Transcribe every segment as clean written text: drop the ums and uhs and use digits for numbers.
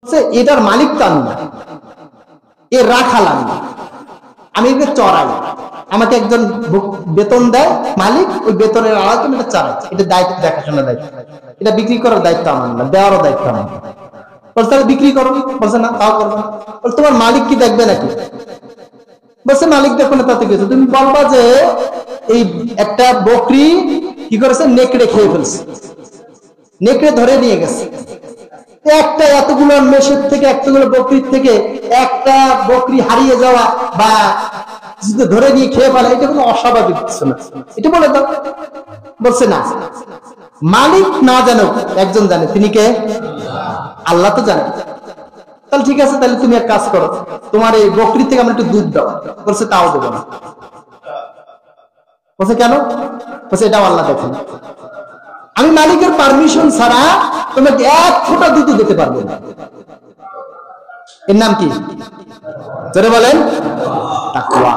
এটার মালিক তো আমি না, এর রাখাল আমি একে চড়াই, আমাকে একজন বেতন দেয় মালিক, ওই বেতনের আড়াতে আমি এটা চালাই, এটা দায়িত্ব, দেখাশোনার দায়িত্ব, এটা বিক্রি করার দায়িত্ব আমার না, দেওয়ারও দায়িত্ব আমার। বলছে তাহলে বিক্রি করো, বলছে না তাও করবো না। বলছে তোমার মালিক কি দেখবে নাকি? বলছে মালিক দেখো না, তাতে গেছে তুমি বলবা যে এই একটা বকরি কি করেছে, নেকড়ে খেয়ে ফেলছে, নেকড়ে ধরে নিয়ে গেছে। একটা এতগুলো মেষের থেকে, এতগুলো বকরির থেকে একটা বকরি হারিয়ে যাওয়া বা ধরে নিয়ে খেয়ে ফেলা, এটা কোনো অস্বাভাবিক কিছু না, এটা বলে দাও। বলছে না, মালিক না জানো একজন জানে, তিনি কে? আল্লাহ তো জানে। তাহলে ঠিক আছে, তাহলে তুমি এক কাজ করো, তোমার এই বকরি থেকে আমার একটু দুধ দাও। বলছে তাও দেবো না। বলছে কেন? বলছে এটাও আল্লাহ দেখেন, আমি মালিকের পারমিশন ছাড়া তোমাকে এক ফোঁটা দুধ দিতে পারবো না। এর নাম কি? জোরে বলেন, তাকওয়া।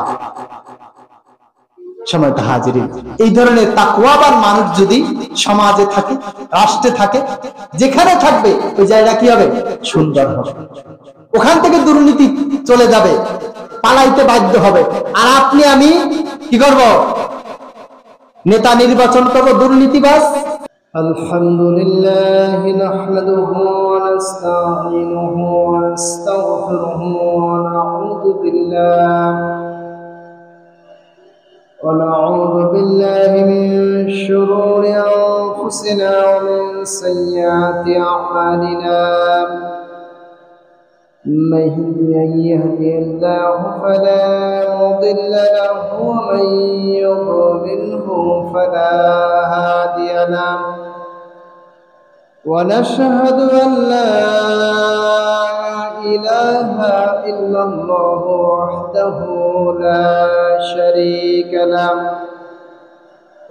সময়টা হাজিরিন, এই ধরনের তাকওয়াবান মানুষ যদি সমাজে থাকে, রাষ্ট্রে থাকে, যেখানে থাকবে ওই জায়গা কি হবে? সুন্দর হবে। ওখান থেকে দুর্নীতি চলে যাবে, পালাইতে বাধ্য হবে। আর আপনি আমি কি করব? নেতা নির্বাচন করব দুর্নীতিবাজ। আলহামদুলিল্লাহ নাহমাদুহু ওয়া নাস্তাঈনুহু ওয়া নাস্তাগফিরুহু ওয়া নাউযু বিল্লাহি মিন শুরুরি আনফুসিনা ওয়া মিন সাইয়্যাতি আ'মালিনা। من يهده الله فلا مضل له ومن يضلله فلا هادي له، ونشهد أن لا إله إلا الله وحده لا شريك له،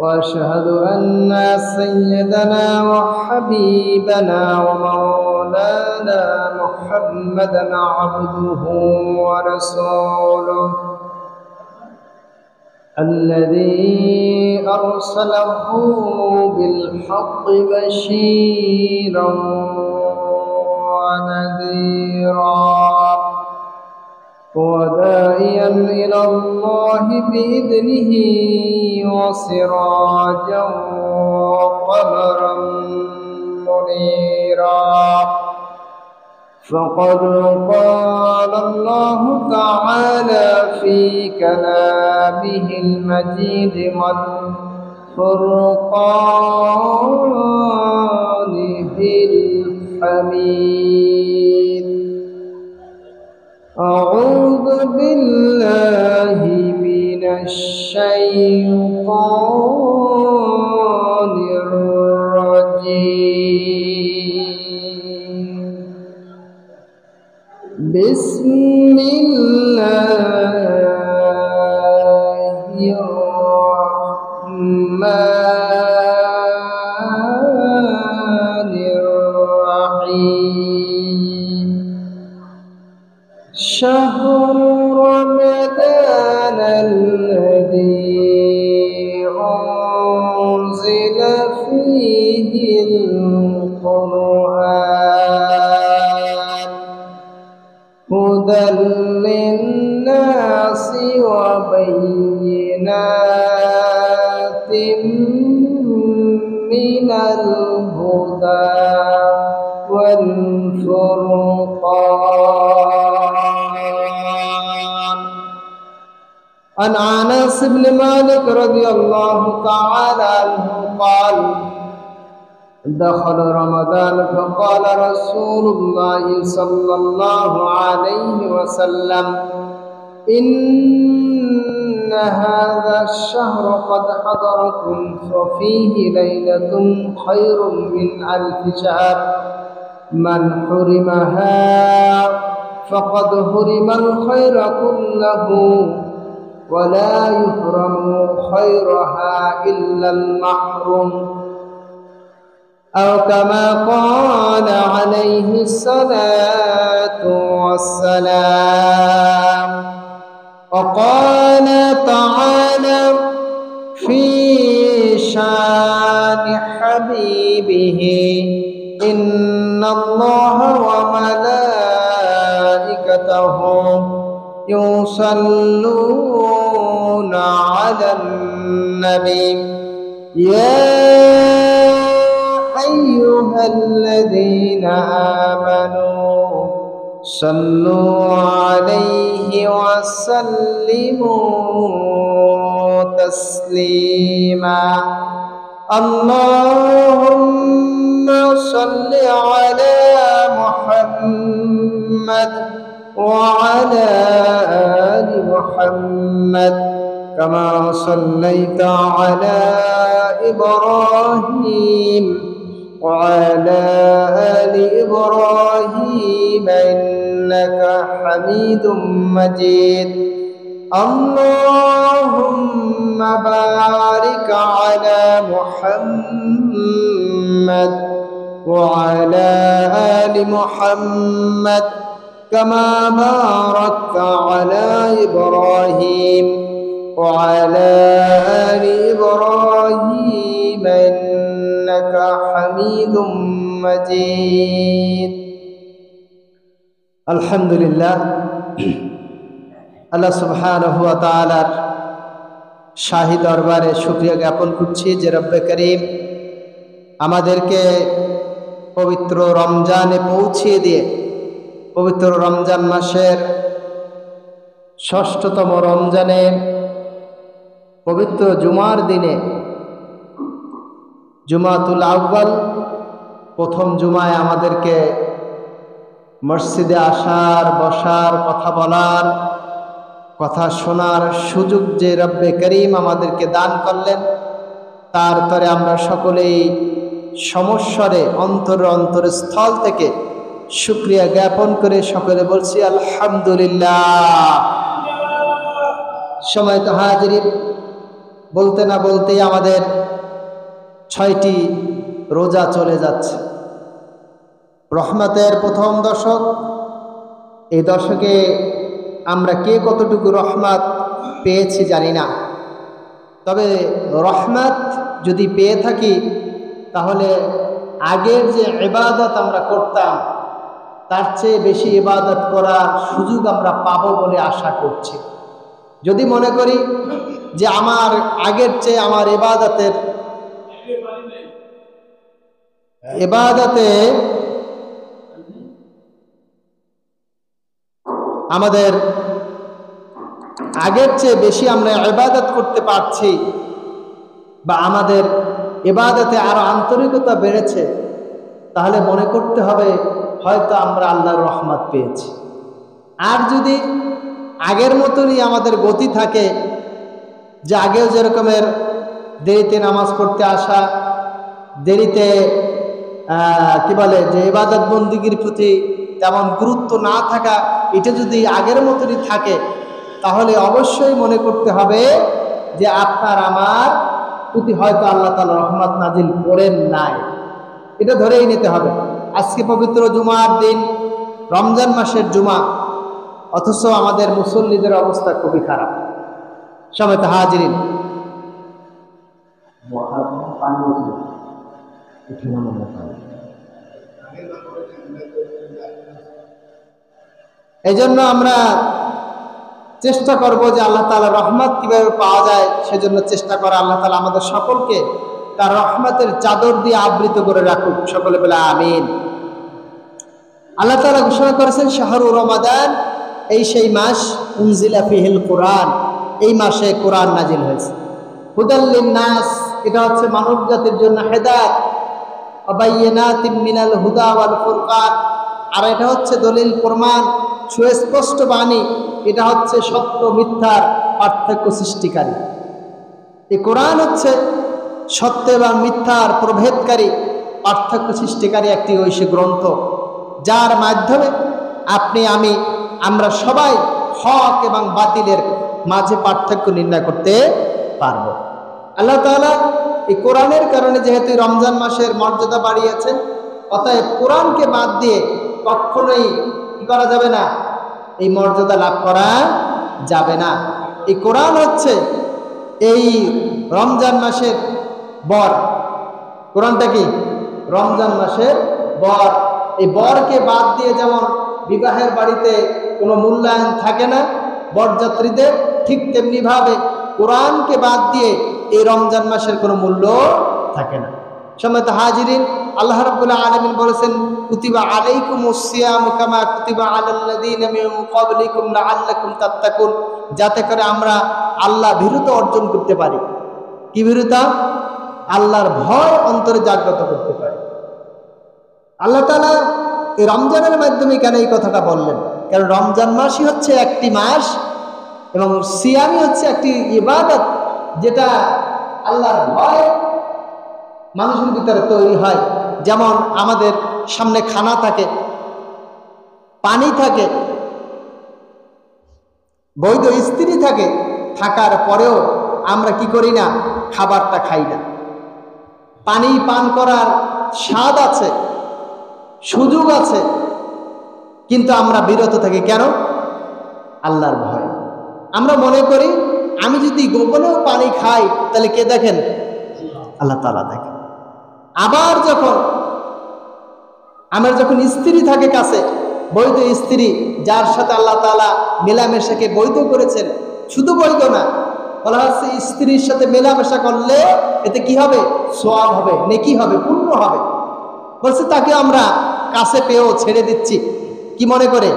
وأشهد أن سيدنا وحبيبنا ومولانا محمدا عبده ورسوله الذي أرسله بالحق بشيرا ونذيرا وداعيا إلى الله بإذنه وسراجا وقمرا منيرا. فقد قال الله تعالى في كلامه المجيد والفرقان الحميد: أعوذ بالله من الشيطان الرجيم. بسم الله الرحمن الرحيم. شهر رمضان الذي أنزل فيه القرآن هدى للناس وبينات من الهدى والفرقان. عن أنس بن مالك رضي الله تعالى عنه قال: دخل رمضان فقال رسول الله صلى الله عليه وسلم: إن هذا الشهر قد حضركم وفيه ليلة خير من 1000 شهر، من حرمها فقد حرم الخير كله، ولا يحرم خيرها إلا المحروم، أو كما قال عليه الصلاة والسلام. وقال تعالى في شان حبيبه: إن الله وملائكته وملائكته يصلون على النبي يا أيها الذين آمنوا صلوا عليه وسلموا تسليما اللهم صل على محمد وعلى آل محمد كما صليت على إبراهيم وعلى آل إبراهيم إنك حميد مجيد اللهم بارك على محمد وعلى آل محمد كما باركت على إبراهيم وعلى آل إبراهيم إنك حميد مجيد الحمد لله আল্লাহ সুবহানাহু ওয়া তাআলার শাহী দরবারে শুকরিয়া জ্ঞাপন করছি যে রব্বে করিম আমাদেরকে পবিত্র রমজানে পৌঁছিয়ে দিয়ে পবিত্র রমজান মাসের ষষ্ঠতম রমজানে পবিত্র জুমার দিনে জুমাতুল আউয়াল প্রথম জুমায় আমাদেরকে মসজিদে আসার বসার কথা বলার কথা শোনার সুযোগ যে রব্বে করিম আমাদেরকে দান করলেন তার তরে আমরা সকলেই সমস্বরে অন্তরস্থল থেকে শুকরিয়া জ্ঞাপন করে সকলে বলছি আলহামদুলিল্লাহ। সময় তো হাজির, বলতে না বলতেই আমাদের 6টি রোজা চলে যাচ্ছে। রহমতের প্রথম দশক, এই দশকে আমরা কে কতটুকু রহমত পেয়েছি জানি না, তবে রহমত যদি পেয়ে থাকি তাহলে আগের যে ইবাদত আমরা করতাম তার চেয়ে বেশি ইবাদত করার সুযোগ আমরা পাবো বলে আশা করছি। যদি মনে করি যে আমার আগের চেয়ে আমার ইবাদতে আমাদের আগের চেয়ে বেশি আমরা ইবাদত করতে পারছি বা আমাদের ইবাদতে আরো আন্তরিকতা বেড়েছে, তাহলে মনে করতে হবে হয়তো আমরা আল্লাহর রহমত পেয়েছি। আর যদি আগের মতনই আমাদের গতি থাকে যে আগেও যেরকমের দেরিতে নামাজ পড়তে আসা, দেরিতে কি বলে যে ইবাদত বন্দিগির প্রতি তেমন গুরুত্ব না থাকা, এটা যদি আগের মতনই থাকে তাহলে অবশ্যই মনে করতে হবে যে আপনার আমার প্রতি হয়তো আল্লাহ তাআলা রহমত নাজিল করেন নাই, এটা ধরেই নিতে হবে। আজকে পবিত্র জুমার দিন, রমজান মাসের জুমা, অথচ আমাদের মুসল্লিদের অবস্থা খুবই খারাপ। সমেত হাজিরিন, এই জন্য আমরা চেষ্টা করব যে আল্লাহ তাআলা রহমত কিভাবে পাওয়া যায় সেজন্য চেষ্টা করা। আল্লাহ তাআলা আমাদের সকলকে তার রহমতের চাদর দিয়ে আবৃত করে রাখুক, সকলে বলে আমিন। আল্লাহ তাআলা ঘোষণা করেছেন শাহরু রমাদান, এই সেই মাস উনজিলা ফিহিল কোরআন, এই মাসে কোরআন নাজিল হয়েছে। হুদাল লিন্নাস, এটা হচ্ছে মানব জাতির জন্য হেদায়েত, ওয়া বাইয়িনাতিন মিনাল হুদা ওয়াল ফুরকান, আর এটা হচ্ছে দলিল প্রমাণ, সুস্পষ্ট বাণী, এটা হচ্ছে সত্য মিথ্যার পার্থক্য সৃষ্টিকারী। এই কোরআন হচ্ছে সত্য এবং মিথ্যার প্রভেদকারী, পার্থক্য সৃষ্টিকারী একটি ঐশী গ্রন্থ, যার মাধ্যমে আপনি আমি আমরা সবাই হক এবং বাতিলের মাঝে পার্থক্য নির্ণয় করতে পারব। আল্লাহ তাআলা এই কোরআনের কারণে যেহেতু রমজান মাসের মর্যাদা বাড়িয়েছেন, অতএব কোরআনকে বাদ দিয়ে কখনোই কি করা যাবে না, এই মর্যাদা লাভ করা যাবে না। এই কোরআন হচ্ছে এই রমজান মাসের বর। কোরআনটা কি? রমজান মাসের বর। এই বরকে বাদ দিয়ে যেমন বিবাহের বাড়িতে কোনো মূল্যায়ন থাকে না বরযাত্রীদের, ঠিক তেমনি ভাবে কোরআনকে বাদ দিয়ে এই রমজান মাসের কোনো মূল্য থাকে না। সম্মানিত হাজিরিন, আল্লাহ রাব্বুল আলামিন বলেছেন, কুতিবা আলাইকুমুস সিয়ামু কামা কুতিবা আলাল্লাযীনা মিন ক্বাবলিকুম লাআল্লাকুম তাত্তাকুন, যাতে করে আমরা আল্লাহ ভীরুতা অর্জন করতে পারি। কি ভীরুতা? আল্লাহর ভয় অন্তরে জাগ্রত করতে পারি। আল্লাহ তাআলা এই রমজানের মাধ্যমে কেন এই কথাটা বললেন? কারণ রমজান মাসই হচ্ছে একটি মাস এবং সিয়ামই হচ্ছে একটি ইবাদত, যেটা আল্লাহর ভয় মানুষের ভিতরে তৈরি হয়। যেমন আমাদের সামনে খানা থাকে, পানি থাকে, বৈধ স্ত্রী থাকে, থাকার পরেও আমরা কি করি না? খাবারটা খাই না। পানি পান করার স্বাদ আছে, সুযোগ আছে, কিন্তু আমরা বিরত থাকি কেন? আল্লাহর ভয়। আমরা মনে করি আমি যদি গোপনেও পানি খাই তাহলে কে দেখেন? আল্লাহ তাআলা দেখেন। আবার আমার যখন স্ত্রী থাকে কাছে, বৈধ স্ত্রী, যার সাথে আল্লাহ তাআলা মেলামেশাকে বৈধ করেছেন, শুধু বৈধ না, বলা হচ্ছে স্ত্রীর সাথে মেলামেশা করলে এতে কি হবে? সওয়াব হবে, নেকি হবে, পুণ্য হবে। বলছে তাকে আমরা কাছে পেয়েও ছেড়ে দিচ্ছি, কি মনে করে?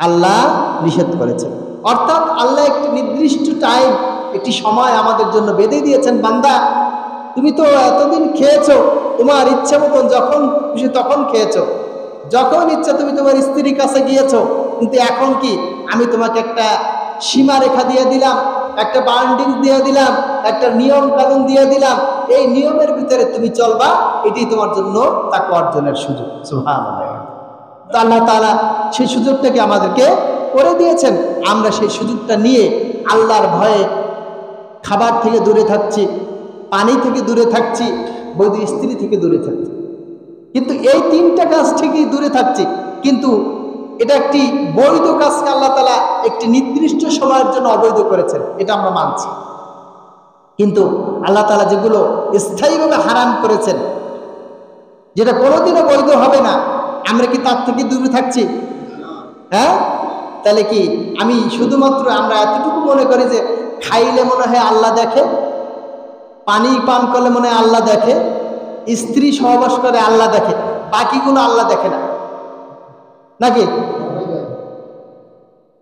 আল্লাহ নিষেধ করেছেন। অর্থাৎ আল্লাহ একটি নির্দিষ্ট টাইম, একটি সময় আমাদের জন্য বেঁধে দিয়েছেন, বান্দা তুমি তো এতদিন খেয়েছো তোমার ইচ্ছা মতন, যখন খুশি তখন খেয়েছো, যখন ইচ্ছা তুমি তোমার স্ত্রীর কাছে গিয়েছো, কিন্তু এখন কি আমি তোমাকে একটা সীমা রেখা দিয়ে দিলাম, একটা বাউন্ডিং দিয়ে দিলাম, একটা নিয়ম কানুন দিয়ে দিলাম, এই নিয়মের ভিতরে তুমি চলবা, এটি তোমার জন্য তাকওয়া অর্জনের সুযোগ। সুবহানাল্লাহ। তো আল্লাহ তাআলা সেই সুযোগটাকে আমাদেরকে করে দিয়েছেন, আমরা সেই সুযোগটা নিয়ে আল্লাহর ভয়ে খাবার থেকে দূরে থাকছি, পানি থেকে দূরে থাকছি, বৈধ স্ত্রী থেকে দূরে থাকছি। কিন্তু এই তিনটা কাজ থেকেই দূরে থাকছি, কিন্তু এটা একটি বৈধ কাজকে আল্লাহ তাআলা একটি নির্দিষ্ট সময়ের জন্য অবৈধ করেছেন, এটা আমরা মানছি। কিন্তু আল্লাহ তাআলা যেগুলো স্থায়ীভাবে হারাম করেছেন, যেটা কোনোদিনও বৈধ হবে না, আমরা কি তার থেকে দূরে থাকছি? হ্যাঁ, তাহলে কি আমি শুধুমাত্র আমরা এতটুকু মনে করি যে খাইলে মনে হয় আল্লাহ দেখে, পানি পান করলে মনে হয় আল্লাহ দেখে, স্ত্রী সহবাস করে আল্লাহ দেখে, বাকিগুলো আল্লাহ দেখে না, নাকি?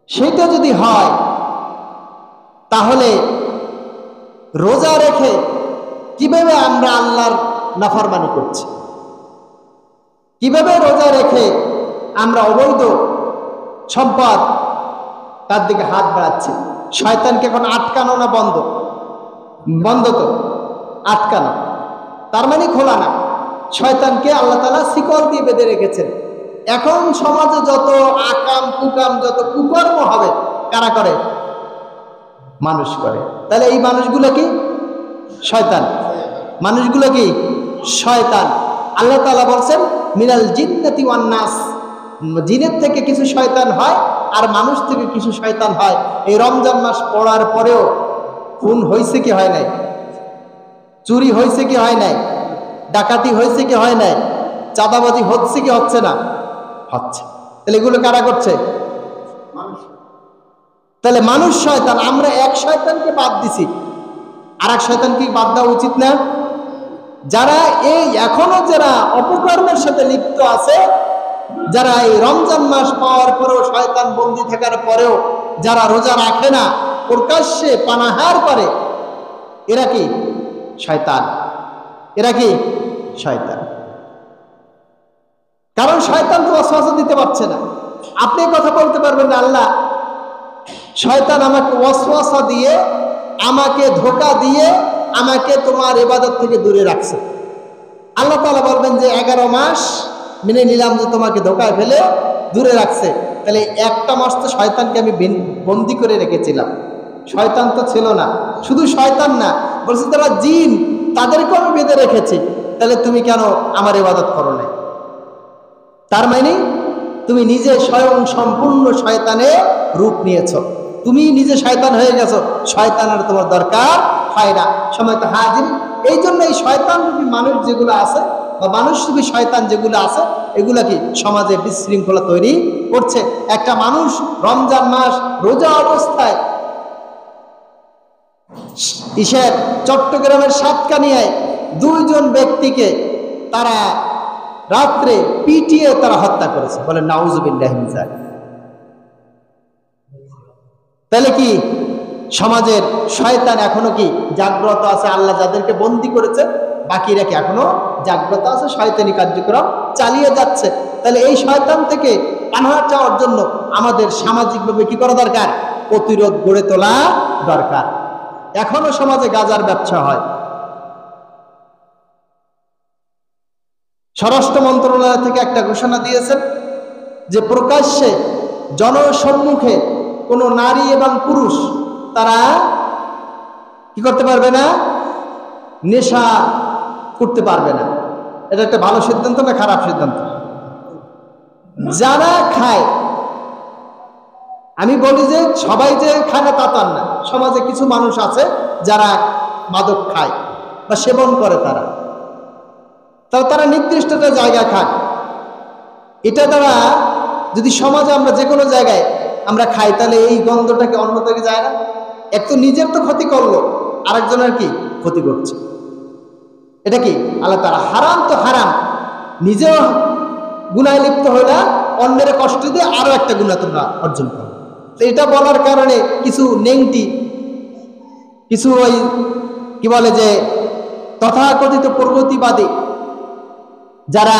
সেটা যদি হয় তাহলে রোজা রেখে কিভাবে আমরা আল্লাহর নাফরমানি করছি? কিভাবে রোজা রেখে আমরা অবৈধ সম্পদ তার দিকে হাত বাড়াচ্ছি? শয়তানকে এখন আটকানো না বন্ধ? বন্ধ তো, আটকানো তার মানে খোলা না। শয়তানকে আল্লাহ তাআলা শিকল দিয়ে বেঁধে রেখেছেন। এখন সমাজে যত আকাম কুকাম, যত কুকর্ম হবে, কারা করে? মানুষ করে। তাহলে এই মানুষগুলো কি? শয়তান। মানুষগুলো কি? শয়তান। আল্লাহ তাআলা বলছেন মিনাল জিন্নাতি ওয়ান নাস, জিনের থেকে কিছু শয়তান হয় আর মানুষ থেকে কিছু শয়তান হয়। এই রমজান মাস পড়ার পরেও খুন হয়েছে কি হয় নাই? চুরি হয়েছে কি হয় নাই? ডাকাতি হয়েছে কি হয় নাই? চাঁদাবাজি হচ্ছে কি হচ্ছে না? হচ্ছে। তাহলে এগুলো কারা করছে? তাহলে মানুষ শয়তান। আমরা এক শয়তানকে বাদ দিছি, আর এক শয়তানকে বাদ দেওয়া উচিত না? যারা এই এখনো যারা অপকর্মের সাথে লিপ্ত আছে, যারা এই রমজান মাস পাওয়ার পরেও, শয়তান বন্দী থাকার পরেও যারা রোজা রাখে না, প্রকাশ্যে পানাহার করে, এরা কি? শয়তান। এরা কি? শয়তান। কারণ শয়তান তো ওয়াসওয়াসা দিতে পারছে না। আপনি কথা বলতে পারবেন না আল্লাহ শয়তান আমাকে ওয়াসওয়াসা দিয়ে, আমাকে ধোঁকা দিয়ে, আমাকে তোমার ইবাদত থেকে দূরে রাখছে। আল্লাহ তাআলা বলবেন যে 11 মাস মেনে নিলাম যে তোমাকে ধোঁকায় ফেলে দূরে রাখছে, তাহলে একটা মাস তো শয়তানকে আমি বন্দি করে রেখেছিলাম। শয়তান তো ছিল না, শুধু শয়তান না, বলছে তারা জিন, তাদেরকে আমি বেঁধে রেখেছি। তাহলে তুমি কেন আমার ইবাদত করো না? তার মানে তুমি নিজে স্বয়ং সম্পূর্ণ শয়তানের রূপ নিয়েছ, তুমি নিজে শয়তান হয়ে গেছো, শয়তানের তোমার দরকার হয় না। সময় তো হাজির। এই জন্য এই শয়তান রূপী মানুষ যেগুলো আছে, বা মানুষরূপী শয়তান যেগুলো আছে এগুলা কি সমাজে বিশৃঙ্খলা তৈরি করছে। একটা মানুষ রমজান মাস রোজা অবস্থায় চট্টগ্রামের সাতকানিয়ায় 2 জন ব্যক্তিকে তারা রাত্রে পিটিয়ে তারা হত্যা করেছে, বলে নাউজুবিল্লাহি মিন যালিক। তাহলে কি সমাজের শয়তান এখনো কি জাগ্রত আছে? আল্লাহ যাদেরকে বন্দী করেছে বাকিরা কি এখনো জাগ্রত আছে, শয়তানি কার্যক্রম চালিয়ে যাচ্ছে। তাহলে এই শয়তান থেকে পানাহা চাওয়ার জন্য আমাদের সামাজিকভাবে কি করা দরকার? প্রতিরোধ গড়ে তোলা দরকার। এখনো সমাজে গাঁজার ব্যবসা হয়। স্বরাষ্ট্র মন্ত্রণালয় থেকে একটা ঘোষণা দিয়েছেন যে প্রকাশ্যে জনসম্মুখে কোনো নারী এবং পুরুষ তারা কি করতে পারবে না? নেশা করতে পারবে না। এটা একটা ভালো সিদ্ধান্ত না খারাপ সিদ্ধান্ত? যারা খায়, আমি বলি যে সবাই যে খায় না তা তো না, সমাজে কিছু মানুষ আছে যারা মাদক খায় বা সেবন করে, তারা নির্দিষ্ট একটা জায়গা খায়। এটা দ্বারা যদি সমাজে আমরা যে কোনো জায়গায় আমরা খাই তাহলে এই গন্ধটাকে অন্য থেকে যায় না? এক তো নিজের তো ক্ষতি করলো, আরেকজনের কি ক্ষতি করছে। এটা কি আল্লাহ তাআলা হারাম তো হারাম, নিজেও গুনায় লিপ্ত হইলা, অন্যের কষ্ট দিয়ে আরো একটা গুনাহ তোমরা অর্জন করো। তো এটা বলার কারণে কিছু নেংটি, কিছু ওই কি বলে যে তথাকথিত প্রগতিবাদী যারা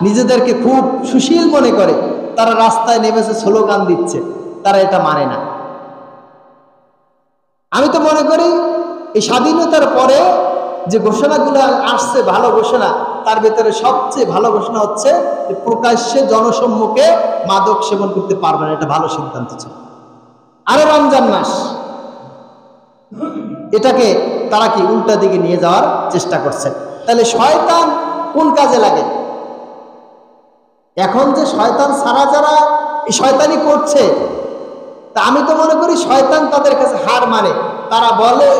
নিজেদেরকে খুব সুশীল মনে করে, তারা রাস্তায় নেমেছে স্লোগান দিচ্ছে, তারা এটা মানে না। আমি তো মনে করি এই স্বাধীনতার পরে যে ঘোষণাগুলো আসছে ভালো ঘোষণা, তার ভেতরে সবচেয়ে ভালো ঘোষণা হচ্ছে যে প্রকাশ্যে জনসম্মুখে মাদক সেবন করতে পারবে না। এটা ভালো সিদ্ধান্ত ছিল। আরে রমজান মাস, এটাকে তারা কি উল্টা দিকে নিয়ে যাওয়ার চেষ্টা করছে। তাহলে শয়তান কোন কাজে লাগে? এখন যে শয়তান সারা যারা এই শয়তানি করছে, তা আমি তো মনে করি শয়তান তাদের কাছে হার মানে। তারা বলে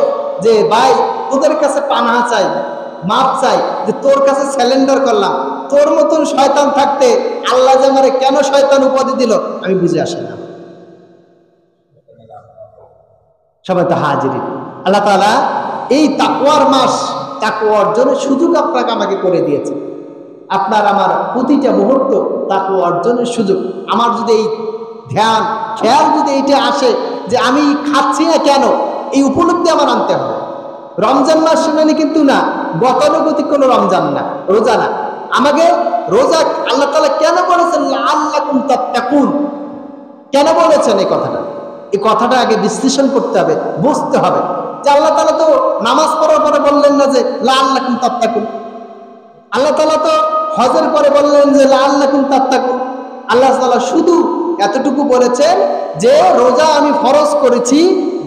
যে ভাই তোদের কাছে পানাহা চাই, মাপ চাই, যে তোর কাছে স্যালেন্ডার করলাম। তোর মতন শয়তান থাকতে আল্লাহ যে আমারে কেন শয়তান উপাধি দিল আমি বুঝে আসি না। সবাই তো হাজিরি। আল্লাহ তাআলা এই তাকওয়ার মাস, তাকওয়া অর্জনের সুযোগ আপনাকে আমাকে করে দিয়েছে। আপনার আমার প্রতিটা মুহূর্ত তাকওয়া অর্জনের সুযোগ। আমার যদি এই ধ্যান খেয়াল যদি এইটা আসে যে আমি খাচ্ছি না কেন, এই উপলব্ধি আমার আনতে হবে। রমজান মাস মানে কিন্তু না গতানুগতিক কোনো রমজান না, রোজা না। আমাকে রোজা আল্লাহ তাআলা কেন বলেছেন? লাআল্লাকুম তাত্তাকুন। কেন বলেছেন এই কথাটা? এই কথাটা আগে বিশ্লেষণ করতে হবে, বুঝতে হবে যে আল্লাহ তাআলা তো নামাজ পড়ার পরে বললেন না যে লাআল্লাকুম তাত্তাকুন। আল্লাহ তাআলা তো হজের পরে বললেন যে লাআল্লাকুম তাত্তাকুন। আল্লাহ তাআলা শুধু এতটুকু বলেছেন যে রোজা আমি ফরজ করেছি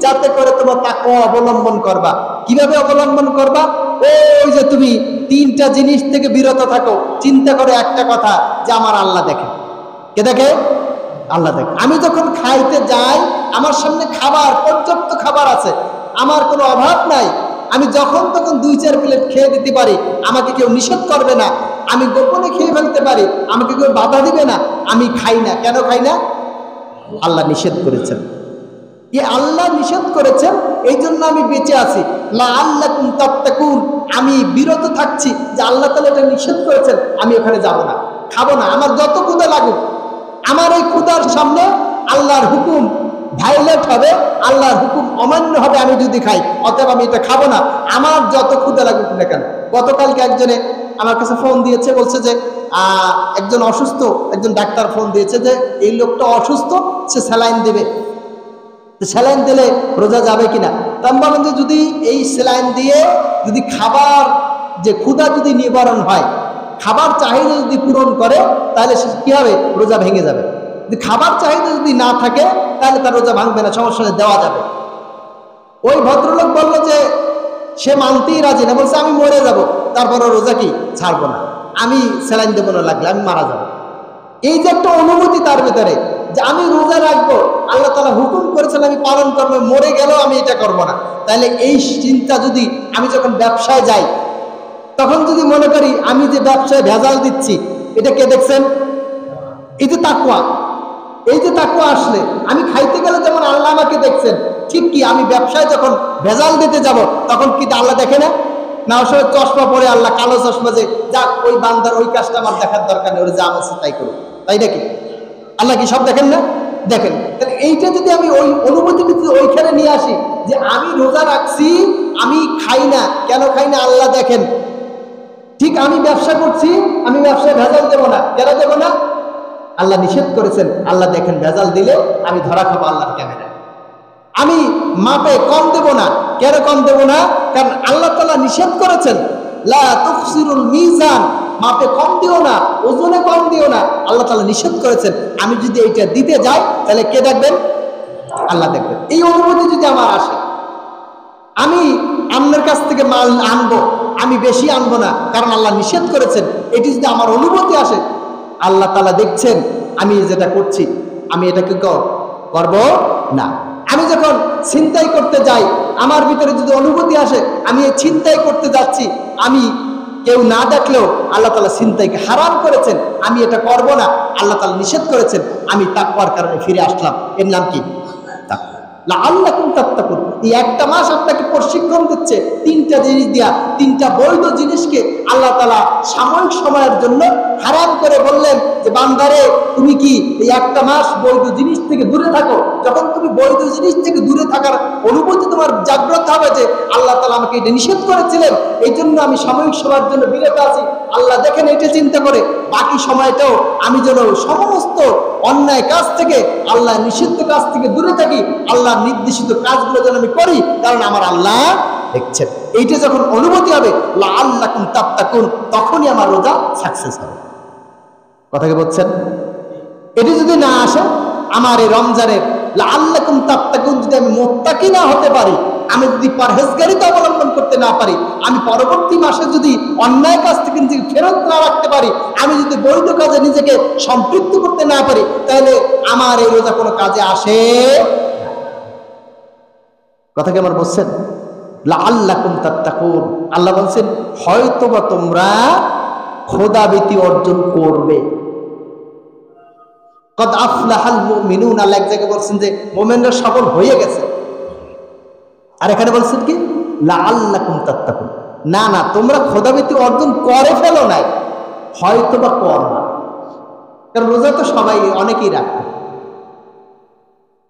যাতে করে তোমার তাকওয়া অবলম্বন করবা। কিভাবে অবলম্বন করবা? ওই যে তুমি 3টা জিনিস থেকে বিরত থাকো। চিন্তা করে একটা কথা যে আমার আল্লাহ দেখে। কে দেখে? আল্লাহ দেখে। আমি যখন খাইতে যাই, আমার সামনে খাবার, পর্যাপ্ত খাবার আছে, আমার কোনো অভাব নাই। আমি যখন তখন 2-4 প্লেট খেয়ে দিতে পারি, আমাকে কেউ নিষেধ করবে না। আমি গোপনে খেয়ে ফেলতে পারি, আমাকে কেউ বাধা দিবে না। আমি খাই না। কেন খাই না? আল্লাহ নিষেধ করেছেন। আল্লাহ নিষেধ করেছেন, এই জন্য আমি বেঁচে আছি। লাআল্লাকুম তাত্তাকুন, আমি বিরত থাকছি যে আল্লাহ তাআলা এটা নিষেধ করেছেন, আমি ওখানে যাব না, খাবো না। আমার যত ক্ষুধা লাগুক, আমার এই ক্ষুধার সামনে আল্লাহর হুকুম ভায়োলেট হবে, আল্লাহর হুকুম অমান্য হবে আমি যদি খাই। অতএব আমি এটা খাবো না, আমার যত ক্ষুধা লাগুক না কেন। গতকালকে একজনে আমার কাছে ফোন দিয়েছে, বলছে যে একজন অসুস্থ, একজন ডাক্তার ফোন দিয়েছে যে এই লোকটা অসুস্থ, সে স্যালাইন দেবে। স্যালাইন দিলে রোজা যাবে কিনা? তা আমি বললাম যে যদি এই স্যালাইন দিয়ে যদি খাবার যে ক্ষুধা যদি নিবারণ হয়, খাবার চাহিদা যদি পূরণ করে, তাহলে কি হবে? রোজা ভেঙে যাবে। যদি খাবার চাহিদা যদি না থাকে তাহলে তার রোজা ভাঙবে না, সমস্যা নেই, দেওয়া যাবে। ওই ভদ্রলোক বলল যে সে মানতেই রাজি না, বলছে আমি মরে যাব, তারপরে রোজা কি ছাড়বো না, আমি স্যালাইন দেবো না, লাগলে আমি মারা যাবো। এই যে একটা অনুভূতি তার ভেতরে যে আমি রোজা রাখবো, আল্লাহ তাআলা হুকুম করেছেন আমি পালন করবো, মরে গেলেও আমি এটা করবো না। তাহলে এই চিন্তা যদি আমি যখন ব্যবসায় যাই, তখন যদি মনে করি আমি যে ব্যবসায় ভেজাল দিচ্ছি, এটা কে দেখছেন? এই যে তাকওয়া, এই যে তাকওয়া আসলে আমি খাইতে গেলে যেমন আল্লাহ আমাকে দেখছেন, ঠিক কি আমি ব্যবসায় যখন ভেজাল দিতে যাব তখন কি আল্লাহ দেখে না? না আসলে চশমা পরে আল্লাহ কালো চশমা, যে যাক ওই বান্দার ওই কাজটা আমার দেখার দরকার নেই, ওর যা আছে তাই করো, তাই নাকি? আল্লাহ কি সব দেখেন না? দেখেন। তাহলে এইটা যদি আমি ওই অনুভূতিটা যদি ওইখানে নিয়ে আসি যে আমি রোজা রাখছি, আমি খাই না, কেন খাই না আল্লাহ দেখেন। ঠিক আমি ব্যবসা করছি, আমি ব্যবসায় ভেজাল দেবো না, কেন দেবো না? আল্লাহ নিষেধ করেছেন, আল্লাহ দেখেন। ভেজাল দিলে আমি ধরা খাবো আল্লাহর ক্যামেরায়। আমি মাপে কম দেব না, কেন কম দেব না? কারণ আল্লাহ তাআলা নিষেধ করেছেন, লা তুফসিরুল মিজান, মাপে কম দিও না, ওজনে কম দিও না, আল্লাহ তাআলা নিষেধ করেছেন। আমি যদি এইটা দিতে যাই তাহলে কে দেখবেন? আল্লাহ দেখবেন। এই অনুভূতি যদি আমার আসে, আমি আপনার কাছ থেকে মাল আনবো, আমি বেশি আনবো না কারণ আল্লাহ নিষেধ করেছেন, এটি যদি আমার অনুভূতি আসে, আল্লাহ তাআলা দেখছেন আমি যেটা করছি, আমি এটাকে করব না। আমি যখন ছিনতাই করতে যাই, আমার ভিতরে যদি অনুভূতি আসে আমি এই ছিনতাই করতে যাচ্ছি, আমি কেউ না দেখলেও আল্লাহ তাআলা ছিনতাইকে হারাম করেছেন, আমি এটা করব না, আল্লাহ তাআলা নিষেধ করেছেন, আমি তাকওয়ার কারণে ফিরে আসলাম। এর নাম কি? তাকওয়া। লাআল্লাকুম তাত্তাকুন। এই একটা মাস আপনাকে প্রশিক্ষণ দিচ্ছে তিনটা জিনিস দিয়া, তিনটা বৈধ জিনিসকে আল্লাহ তাআলা সাময়িক সময়ের জন্য হারাম করে বললেন যে বান্দারে তুমি কি এই একটা মাস বৈধ জিনিস থেকে দূরে থাকো। যখন তুমি বৈধ জিনিস থেকে দূরে থাকার অনুভূতি তোমার জাগ্রত হবে যে আল্লাহ তাআলা আমাকে এটা নিষেধ করেছিলেন, এই জন্য আমি সাময়িক সময়ের জন্য বিরত আছি, আল্লাহ দেখেন এটা চিন্তা করে বাকি সময়টাও আমি যেন সমস্ত অন্যায় কাজ থেকে, আল্লাহ নিষিদ্ধ কাজ থেকে দূরে থাকি, আল্লাহ নির্দেশিত কাজগুলো যেন আমি করি, কারণ আমার আল্লাহ দেখছেন। এইটা যখন অনুভূতি হবে লাআল্লাকুম তাত্তাকুন, তখনই আমার রোজা সাকসেস হবে। কথা কি বলছেন? এটি যদি না আসে, আমার এই রমজানের লাআল্লাকুম তাত্তাকুন যদি আমি মুত্তাকি না হতে পারি, আমি যদি পরহেজগারিতা অবলম্বন করতে না পারি, আমি পরবর্তী মাসে যদি অন্যায় কাজ থেকে নিজেকে ফেরত না রাখতে পারি, আমি যদি বৈধ কাজে নিজেকে সম্পৃক্ত করতে না পারি, তাহলে আমার এই রোজা কোনো কাজে আসে। কথা কি আমার বলছেন? লাআল্লাকুম তাত্তাকুন, আল্লাহ বলছেন হয়তোবা তোমরা খোদাভীতি অর্জন করবে। কদ আফলাহাল মুমিনুন, আল্লাহ এক জায়গায় বলছেন যে মুমিনরা সফল হয়ে গেছে, আর এখানে বলছেন কি লাআল্লাকুম তাত্তাকুন, না না তোমরা খোদাভীতি অর্জন করে ফেলো নাই, হয়তোবা করবা। কারণ রোজা তো সবাই অনেকেই রাখবে,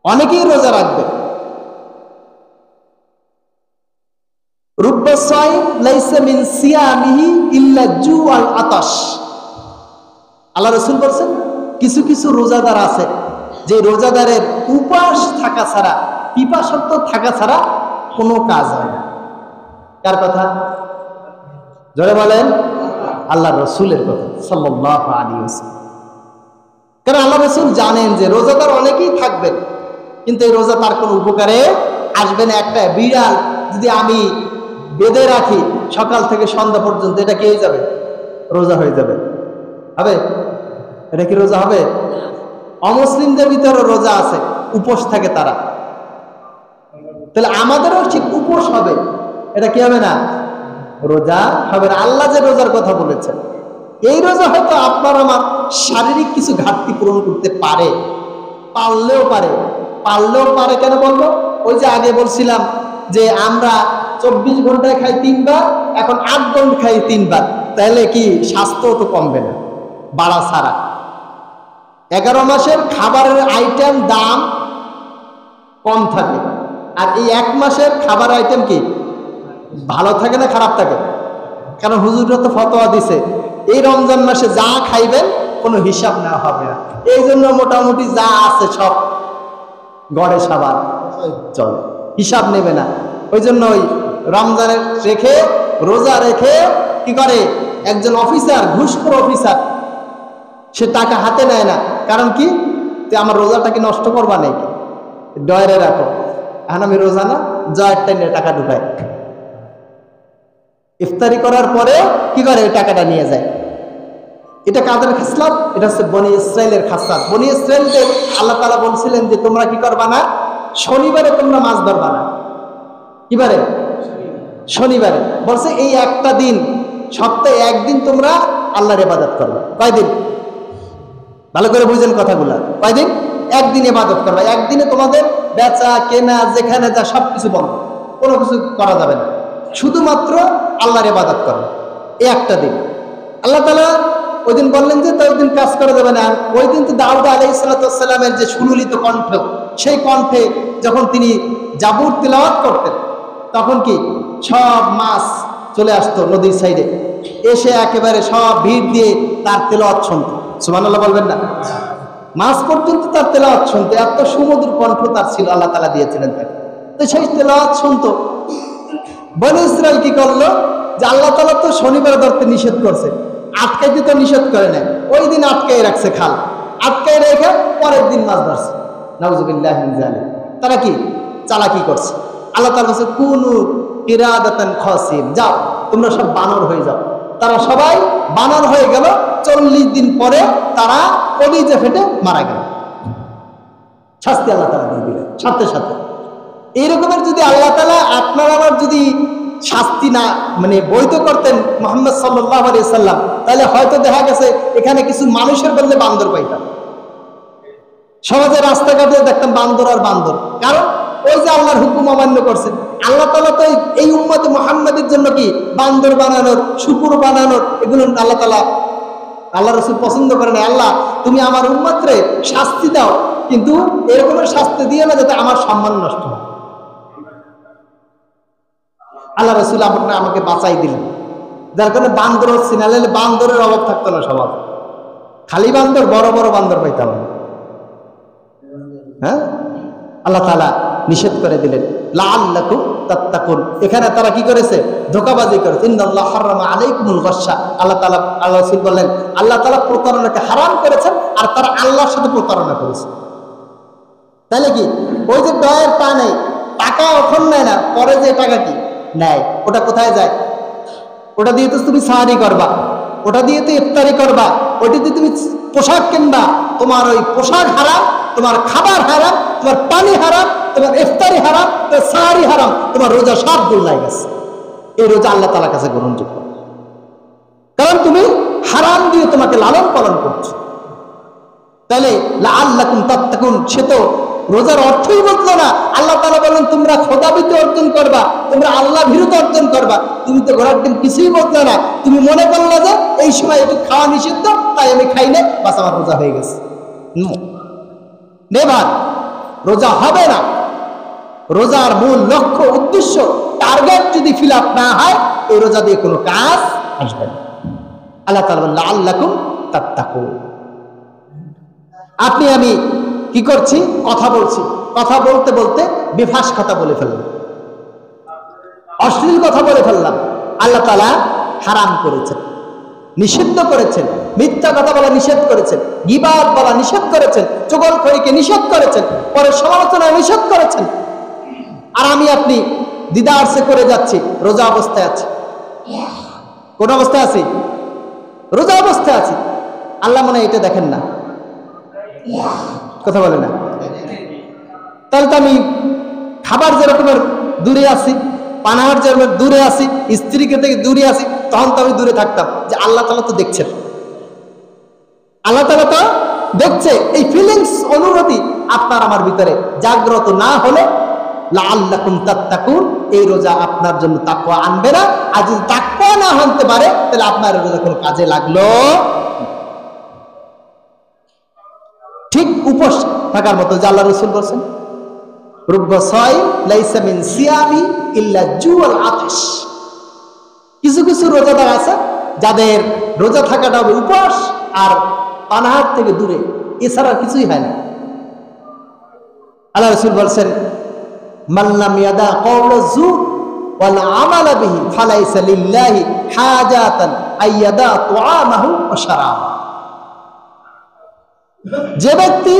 অনেকেই রোজা রাখবে। রুব্বা সাইম লাইসা মিন সিয়ামিহি ইল্লা জুআল আতাশ, আল্লাহ রাসূল বলেন কিছু কিছু রোজাদার আছে যে রোজাদারের উপাস থাকা ছাড়া, পিপাসার্থ থাকা ছাড়া কোনো কাজ হয় না। কার কথা? জোরে বলেন। আল্লাহ রাসূলের কথা সাল্লাল্লাহু আলাইহি ওয়াসাল্লাম। কারণ আল্লাহ রাসূল জানেন যে রোজাদার অনেকেই থাকবেন, কিন্তু এই রোজা তার কোনো উপকারে আসবে না। একটা বিড়াল যদি আমি বেঁধে রাখি সকাল থেকে সন্ধ্যা পর্যন্ত, এটা কি হয়ে যাবে? রোজা হয়ে যাবে। হবে? এটা কি রোজা হবে? অমুসলিমদের ভিতরে রোজা আছে, উপোস থাকে তারা, তাহলে আমাদেরও ঠিক উপোস হবে, এটা কি হবে না? রোজা হবে না। আল্লাহ যে রোজার কথা বলেছেন, এই রোজা হয়তো আপনার আমার শারীরিক কিছু ঘাটতি পূরণ করতে পারে, পারলেও পারে, পারলেও পারে। কেন বলবো? ওই যে আগে বলছিলাম যে আমরা 24 ঘন্টায় খাই 3 বার, এখন 8 ঘন্টা খাই 3 বার, তাহলে কি স্বাস্থ্য তো কমবে না বাড়া ছাড়া। 11 মাসের খাবারের আইটেম দাম কম থাকে, আর এই 1 মাসের খাবার আইটেম কি ভালো থাকে না খারাপ থাকে? কারণ হুজুররা তো ফতোয়া দিছে এই রমজান মাসে যা খাইবেন কোনো হিসাব নেওয়া হবে না, এই জন্য মোটামুটি যা আছে সব গড়ে সাবার চলে, হিসাব নেবে না। ওই জন্য ওই রমজানের রেখে, রোজা রেখে কি করে একজন অফিসার, ঘুষখোর অফিসার, সে টাকা হাতে নেয় না। কারণ কি? আমার রোজাটাকে নষ্ট করবা নেই, ডয়ারে রাখো, এখন আমি রোজা না, জয়ের টাইমে টাকা ঢুকায়, ইফতারি করার পরে কি করে ওই টাকাটা নিয়ে যায়। এটা কাদের খাসলাত? এটা হচ্ছে বনি ইসরাইলের খাসলাত। বনি ইসরাইলদের আল্লাহ তাআলা বলছিলেন যে তোমরা কি করবা না, শনিবারে তোমরা মাছ ধরবা না। কিবারে? শনিবারে। বলছে এই একটা দিন সপ্তাহে একদিন তোমরা আল্লাহর ইবাদত করবে। কয়দিন? ভালো করে বুঝেন কথাগুলো। কয়দিন? একদিন ইবাদত করবে। একদিনে তোমাদের বেচা কেনা যেখানে যা সবকিছু বন্ধ, কোনো কিছু করা যাবে না, শুধুমাত্র আল্লাহর ইবাদত করবে। এই একটা দিন আল্লাহ তাআলা ওই দিন বললেন যে ওই দিন কাজ করা যাবে না। ওই দিন তো দাউদ আলাইহিস সালামের যে সুললিত কণ্ঠ, সেই কণ্ঠে যখন তিনি জাবুর তিলাওয়াত করতেন, তখন কি সব মাছ চলে আসতো নদীর সাইডে, এসে একেবারে সব ভিড় দিয়ে তার তেলাওয়াত শুনতো। সুবহানাল্লাহ বলবেন না? মাছ পর্যন্ত তার তেলাওয়াত শুনতো, এত সুমধুর কণ্ঠ তার ছিল, আল্লাহ তাআলা দিয়েছিলেন তাকে। তো সেই তেলাওয়াত শুনতো। বনী ইসরাইল কি করলো, যে আল্লাহ তাআলা তো শনিবার ধরতে নিষেধ করছে, আটকাই দিতে নিষেধ করে না, ওই দিন আটকাই রাখছে, খাল আটকাই রেখে পরের দিন মাছ ধরছে। নাউযুবিল্লাহি মিন যালিক। তারা কি চালাকি করছে। আল্লাহ তাআলা বলেছে কুনু কিরাদাতান খাসিম, যাও তোমরা সব বানর হয়ে যাও। তারা সবাই বানর হয়ে গেল। 40 দিন পরে তারা কলিজা ফেটে মারা গেল। শাস্তি আল্লাহ তাআলা দিয়ে দিলেন সাথে সাথে। এইরকমের যদি আল্লাহ তাআলা আপনার আমার যদি শাস্তি না বৈধ করতেন মুহাম্মদ সাল্লাল্লাহু আলাইহি সাল্লাম, তাহলে হয়তো দেখা গেছে এখানে কিছু মানুষের বদলে বান্দর পাইতাম। সমাজে রাস্তাঘাটে দেখতাম বান্দর আর বান্দর, কারণ ওই যে আল্লাহর হুকুম অমান্য করছে। আল্লাহ তাআলা তো এই উম্মত মুহাম্মাদের জন্য কি বান্দর বানানোর, শুকুর বানানোর, এগুলো আল্লাহ তাআলা, আল্লাহ রাসূল পছন্দ করে না। আল্লাহ তুমি আমার উম্মতরে শাস্তি দাও, কিন্তু এরকমের শাস্তি দিয়ে না যাতে আমার সম্মান নষ্ট হয়। আল্লাহ রাসূল আমাকে বাঁচাই দিলেন, যার কারণে বান্দর হচ্ছে, নাহলে বান্দরের অভাব থাকতো না সমাজ। খালি বান্দর, বড় বড় বান্দর পাইতাম। হ্যাঁ, আল্লাহ তাআলা নিষেধ করে দিলেন লাআল্লাকুম তাত্তাকুন। এখানে তারা কি করেছে? ধোঁকাবাজি করেছে। ইন্নাল্লাহ হারামা আলাইকুমুল গাসসা। আল্লাহ রাসূল বললেন আল্লাহ তাআলা প্রতারণাকে হারাম করেছেন, আর তারা আল্লাহর সাথে প্রতারণা করেছে। তাহলে কি ওই যে দয়ের পা নেই, টাকা এখন নেয় না, পরে যে টাকা কি নেয়, ওটা কোথায় যায়? ওটা দিয়ে তো তুমি সাহারি করবা, ওটা দিয়ে তো ইফতারি করবা, ওইটা দিয়ে তুমি পোশাক কিনবা। তোমার ওই পোশাক হারাম, তোমার খাবার হারাম, তোমার পানি হারাম, তোমার ইফতারি হারাম, তোমার সাহারি হারাম, তোমার রোজা সব গুলাই গেছে। এই রোজা আল্লাহ তাআলার কাছে গ্রহণযোগ্য, কারণ তুমি হারাম দিয়ে তোমাকে লালন পালন করছো। তাহলে লাআল্লাকুম তাত্তাকুন, সে তো রোজার অর্থই বলতো না। আল্লাহ তাআলা বলেন তোমরা খোদাভীতি অর্জন করবা, তোমরা আল্লাহ ভীরুতা অর্জন করবা। তুমি তো ঘোরার দিন কিছুই বলতো না, তুমি মনে করলে যে এই সময় একটু খাওয়া নিষিদ্ধ, তাই আমি খাই না, বাস আমার রোজা হয়ে গেছে। নেভার, রোজা হবে না। রোজার মূল লক্ষ্য, উদ্দেশ্য, টার্গেট যদি ফিল আপ না হয়, এই রোজা দিয়ে কোনো কাজ আসবে না। আল্লাহ তাআলা বলেন লাআল্লাকুম তাত্তাকুন। আপনি আমি কি করছি? কথা বলছি, কথা বলতে বলতে বেফাস কথা বলে ফেললাম, অশ্লীল কথা বলে ফেললাম। আল্লাহ তাআলা হারাম করেছেন, নিষিদ্ধ করেছেন। মিথ্যা কথা বলা নিষেধ করেছেন, গীবাত বলা নিষেধ করেছেন, চুগলখড়িকে নিষেধ করেছেন, পরে সমালোচনা নিষেধ করেছেন। আর আমি আপনি দিদারসে করে যাচ্ছি, রোজা অবস্থায় আছি। কোন অবস্থায় আছি? রোজা অবস্থায় আছি। আল্লাহ মনে হয় এটা দেখেন না, কথা বলে না। তাহলে তো আমি খাবার যেরকমের দূরে আছি, পানাহার যেরকম দূরে আছি, স্ত্রীকে থেকে দূরে আছি, তখন তো আমি দূরে থাকতাম, যে আল্লাহ তাআলা তো দেখছেন। আল্লাহ তাআলা তো দেখছে। এই ফিলিংস, অনুভূতি আপনার আমার ভিতরে জাগ্রত না হলে লাআল্লাকুম তাত্তাকুন, এই রোজা আপনার জন্য তাকওয়া আনবে না। আর যদি তাকওয়া না আনতে পারে, তাহলে আপনার রোজা কোনো কাজে লাগলো। ঠিক উপোস থাকার মতো, যে আল্লাহ রাসূল বলেছেন রুব্বা সাইম লাইসা মিন সিয়ামি ইল্লা জুআল আতিশ। কিছু কিছু রোজাদার আছে যাদের রোজা থাকাটা হবে উপোস আর পানাহার থেকে দূরে, এছাড়া কিছুই হয় না। আল্লাহ রাসূল বলেছেন মান লাম ইয়াদা কাওলা যুর ওয়াল আমালা বিহি ফালাইসা লিল্লাহি হাজাতান আইয়াদা তুআমাহু ওয়া শারাবা। যে ব্যক্তি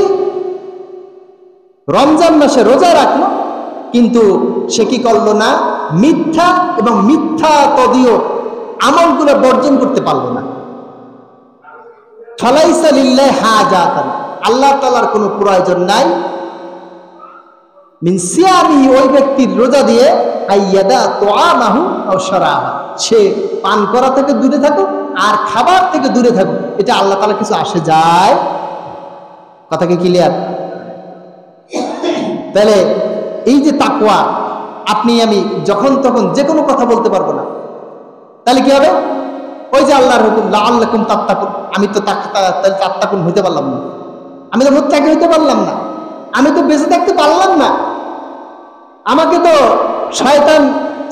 রমজান মাসে রোজা রাখলো, কিন্তু সে কি করলো না? মিথ্যা এবং মিথ্যা তদীয় আমলগুলো বর্জন করতে পারলো না। ফালাইসা লিল্লাহি হাজাতান, আল্লাহ তাআলার কোনো প্রয়োজন নাই। মিন সিয়ামি, ওই ব্যক্তির রোজা দিয়ে আইয়াদা তুআমাহু আও শারাবা, সে পান করা থেকে দূরে থাকুক আর খাবার থেকে দূরে থাকুক, এটা আল্লাহ তাআলা কিছু আসে যায়? কথা কি ক্লিয়ার? তাহলে এই যে তাকওয়া, আপনি আমি যখন তখন যে কোনো কথা বলতে পারবো না, তাহলে কি হবে? ওই যে আল্লাহর হুকুম লাআল্লাকুম তাত্তাকুন, আমি তো তাত্তাকুন হইতে পারলাম না, আমি তো মুত্তাকি হইতে পারলাম না, আমি তো বেঁচে থাকতে পারলাম না, আমাকে তো শয়তান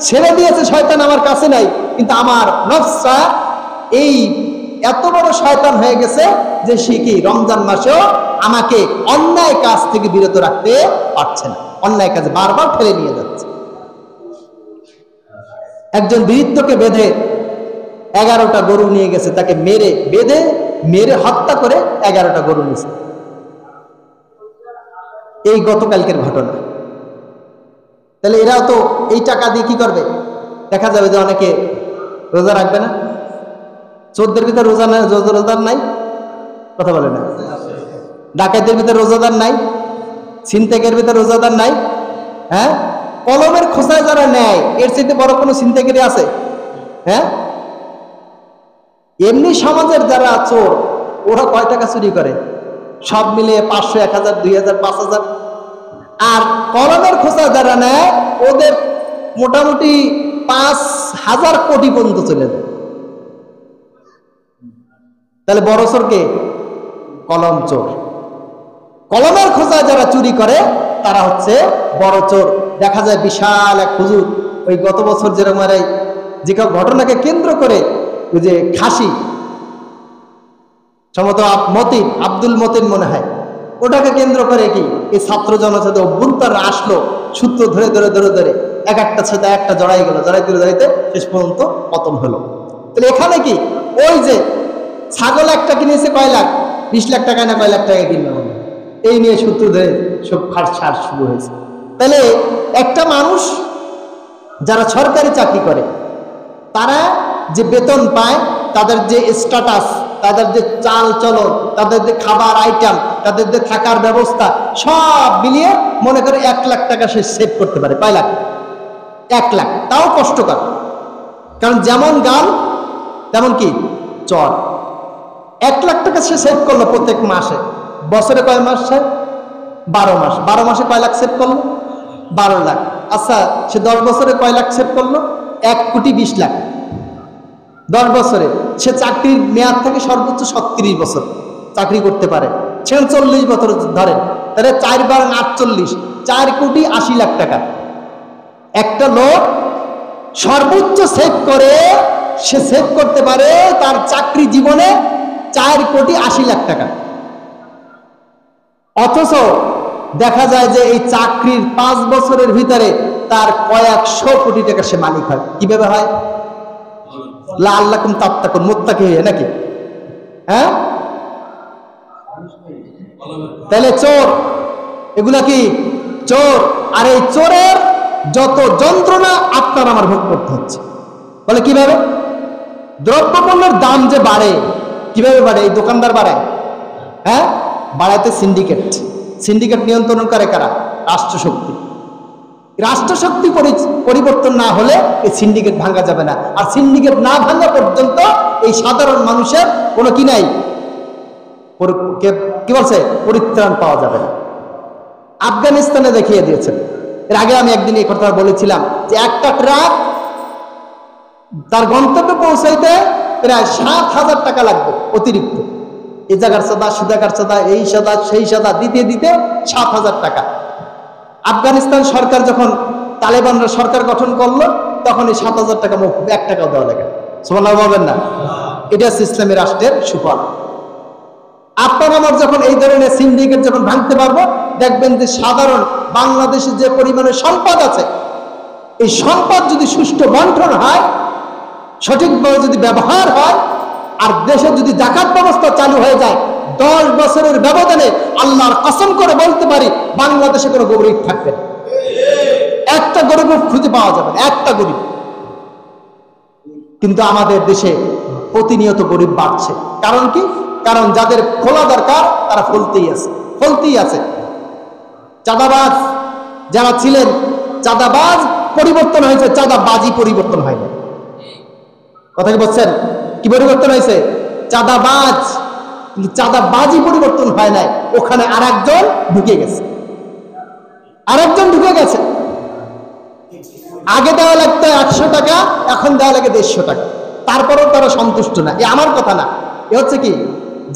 ছেড়ে দিয়েছে, শয়তান আমার কাছে নাই, কিন্তু আমার নফসটা এই এত বড় শয়তান হয়ে গেছে যে সে কি রমজান মাসেও আমাকে অন্যায় কাজ থেকে বিরত রাখতে পারছে না, অন্যায় কাজে বারবার ফেলে নিয়ে যাচ্ছে। একজন বৃদ্ধকে বেঁধে 11টা গরু নিয়ে গেছে, তাকে মেরে হত্যা করে 11টা গরু নিয়েছে। এই গতকালকের ঘটনা। তাহলে এরাও তো এই টাকা দিয়ে কি করবে? দেখা যাবে যে অনেকে রোজা রাখবে না। চোরদের ভিতরে রোজাদার নাই, কথা বলে না। ডাকাতের ভিতরে রোজাদার নাই, ছিনতাইয়ের ভিতরে রোজাদার নাই। হ্যাঁ, কলমের খোঁচায় যারা নেয় এর চাইতে বড় কোনো ছিনতাইকারী আছে? হ্যাঁ, এমনি সমাজের যারা চোর ওরা কয় টাকা চুরি করে? সব মিলিয়ে 500, 1000, 2000, 5000। আর কলমের খোঁচা যারা নেয় ওদের মোটামুটি 5000 কোটি পর্যন্ত চলে যায়। তাহলে বড় চোর কে? কলম চোর। কলমের খোঁচা যারা চুরি করে তারা হচ্ছে বড় চোর। দেখা যায় বিশাল এক হুজুর, ওই গত বছর যেরকম যে ঘটনাকে কেন্দ্র করে ওই যে খাসি, সম্ভবত আব্দুল মতিন মনে হয়, ওটাকে কেন্দ্র করে কি এই ছাত্র জনতা অভ্যন্তর আসলো, সূত্র ধরে ধরে ধরে ধরে এক একটা ছেদা একটা জড়াই গেল, জড়াইতে শেষ পর্যন্ত পতন হলো। তাহলে এখানে কি ওই যে ছাগল একটা কিনেছে কয় লাখ, 20 লাখ টাকা না কয় লাখ টাকা কিনবে, এই নিয়ে সূত্র ধরে সব খাট শুরু হয়েছে। তাহলে একটা মানুষ যারা সরকারি চাকরি করে তারা যে বেতন পায়, তাদের যে স্ট্যাটাস, তাদের যে চাল চলন, তাদের যে খাবার আইটেম, তাদের যে থাকার ব্যবস্থা, সব মিলিয়ে মনে করে 1 লাখ টাকা সে সেভ করতে পারে। কয় লাখ? 1 লাখ। তাও কষ্টকর, কারণ যেমন গান তেমন কি চর। 1 লাখ টাকা সে সেভ করলো প্রত্যেক মাসে। বছরে কয় মাস? 12 মাস। 12 মাসে কয় লাখ সেভ করলো? 12 লাখ। আচ্ছা, সে 10 বছরে কয় লাখ সেভ করলো? 1,20 লাখ। 10 বছরে সে চাকরির মেয়াদ থেকে সর্বোচ্চ 37 বছর চাকরি করতে পারে, সেখানে 40 বছর ধরেন, তাহলে 4 বার 48, 4,80 লাখ টাকা। একটা লোক সর্বোচ্চ সেভ করে, সে সেভ করতে পারে তার চাকরি জীবনে 4,80 লাখ টাকা। অথচ দেখা যায় যে এই চাকরির 5 বছরের ভিতরে তার কয়েকশো কোটি টাকা সে মালিক হয়। কিভাবে হয়? লাআল্লাকুম তাত্তাকুন, মুত্তাকি হয়ে নাকি? হ্যাঁ, তাহলে চোর, এগুলা কি চোর। আর এই চোরের যত যন্ত্রণা আপনার আমার ভোগ করতে হচ্ছে। বলে কিভাবে? দ্রব্যপণ্যের দাম যে বাড়ে, কিভাবে বাড়ে? এই দোকানদার বাড়ায়। হ্যাঁ, বাড়াইতে সিন্ডিকেট নিয়ন্ত্রণ করে কারা? রাষ্ট্রশক্তি। রাষ্ট্রশক্তি পরিবর্তন না হলে এই সিন্ডিকেট ভাঙা যাবে না। আর সিন্ডিকেট না ভাঙা পর্যন্ত এই সাধারণ মানুষের কোনো কি নাই, কি বলছে, পরিত্রাণ পাওয়া যাবে না। আফগানিস্তানে দেখিয়ে দিয়েছেন। এর আগে আমি একদিন এই কথা বলেছিলাম যে একটা ট্রাক তার গন্তব্যে পৌঁছাইতে প্রায় 7,000 টাকা লাগবে অতিরিক্ত। এই জায়গার সাদা, সুদাকার সাদা, এই সাদা সেই সাদা দিতে দিতে 7,000 টাকা। আফগানিস্তান সরকার যখন তালেবানরা সরকার গঠন করলো তখন এই 7,000 টাকা মৌকুফ, 1 টাকাও দেওয়া লাগে। সুবহানাল্লাহ বলবেন না? এটা ইসলামী রাষ্ট্রের সুফল। আপনার আমার যখন এই ধরনের সিন্ডিকেট যখন ভাঙতে পারবো, দেখবেন যে সাধারণ বাংলাদেশে যে পরিমাণে সম্পদ আছে, এই সম্পদ যদি সুষ্ঠু বন্টন হয়, সঠিকভাবে যদি ব্যবহার হয়, আর দেশে যদি যাকাত ব্যবস্থা চালু হয়ে যায়, 10 বছরের ব্যবধানে আল্লাহর কসম করে বলতে পারি বাংলাদেশে কোনো গরিব থাকবে না। একটা গরিব খুঁজে পাওয়া যাবে না, একটা গরিব। কিন্তু আমাদের দেশে প্রতিনিয়ত গরিব বাড়ছে। কারণ কি? কারণ যাদের খোলা দরকার তারা ফলতেই আছে। চাঁদাবাজ যারা ছিলেন, চাঁদাবাজ পরিবর্তন হয়েছে, চাঁদাবাজি পরিবর্তন হয়নি। কথা কি বলছেন? কি পরিবর্তন হয়েছে? চাঁদাবাজ। কিন্তু চাঁদাবাজি পরিবর্তন হয় নাই, ওখানে আরেকজন ঢুকে গেছে, আরেকজন ঢুকে গেছে। আগে দেওয়া লাগতো 800 টাকা, এখন দেওয়া লাগে 150 টাকা, তারপরেও তারা সন্তুষ্ট না। এ আমার কথা না, এ হচ্ছে কি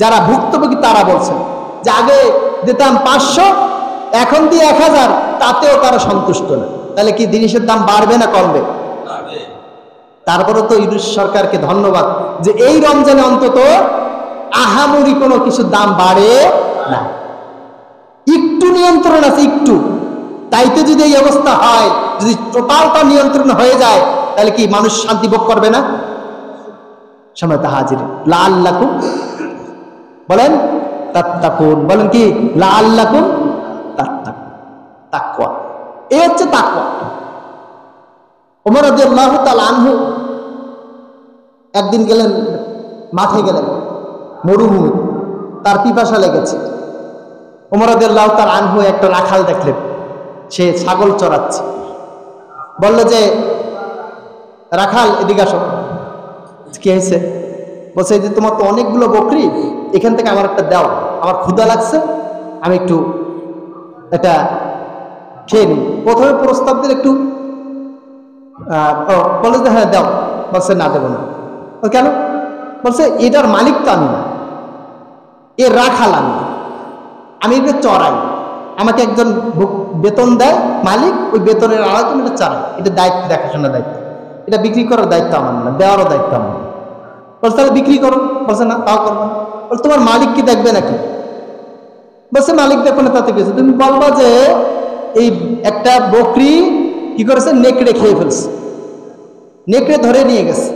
যারা ভুক্তভোগী তারা বলছেন যে আগে দিতাম 500, এখন দিয়ে 1000, তাতেও তারা সন্তুষ্ট না। তাহলে কি জিনিসের দাম বাড়বে না কমবে? তারপরে তো ইউনূস সরকারকে ধন্যবাদ যে এই রমজানে অন্তত আহামরি কোনো কিছু দাম বাড়ে না, একটু নিয়ন্ত্রণ আছে, একটু। তাইতে যদি এই অবস্থা হয়, যদি টোটালটা নিয়ন্ত্রণ হয়ে যায়, তাহলে কি মানুষ শান্তি ভোগ করবে না? সময়ত হাজির লাআল্লাকুম বলেন তাত্তাকুন, বলেন কি লাআল্লাকুম তাত্তাকুন, তাকওয়া। এই হচ্ছে তাকওয়া। ওমর রাদিয়াল্লাহু তাআলা আনহু একদিন গেলেন, মাঠে গেলেন, মরুভূমি, তার পিপাসা লেগেছে। ওমর রাদিয়াল্লাহু তাআলা আনহু একটা রাখাল দেখলেন, সে ছাগল চড়াচ্ছে। বলল যে রাখাল এদিকে আসো। কি হয়েছে? বলছে যে তোমার তো অনেকগুলো বকরি, এখান থেকে আমার একটা দাও, আমার ক্ষুধা লাগছে, আমি একটু এটা খেয়ে নিই। প্রথমে প্রস্তাব দিলে একটু বলে যে হ্যাঁ দাও। বলছে না, দেবো না। কেন? বলছে এটার মালিক তো আমি না, এর রাখাল আমি এটা চড়াই, আমাকে একজন বেতন দেয় মালিক, ওই বেতনের আড়াই তুমি এটা চড়াই, এটা দায়িত্ব, দেখাশোনার দায়িত্ব, এটা বিক্রি করার দায়িত্ব আমার না, দেওয়ারও দায়িত্ব আমার। বলছে তাহলে বিক্রি করো। বলছে না, তাও করবো না। বলছে তোমার মালিক কি দেখবে নাকি? বলছে মালিক দেখবে না, তাতে গেছে, তুমি বলবা যে এই একটা বকরি কি করেছে, নেকড়ে খেয়ে ফেলছে, নেকড়ে ধরে নিয়ে গেছে।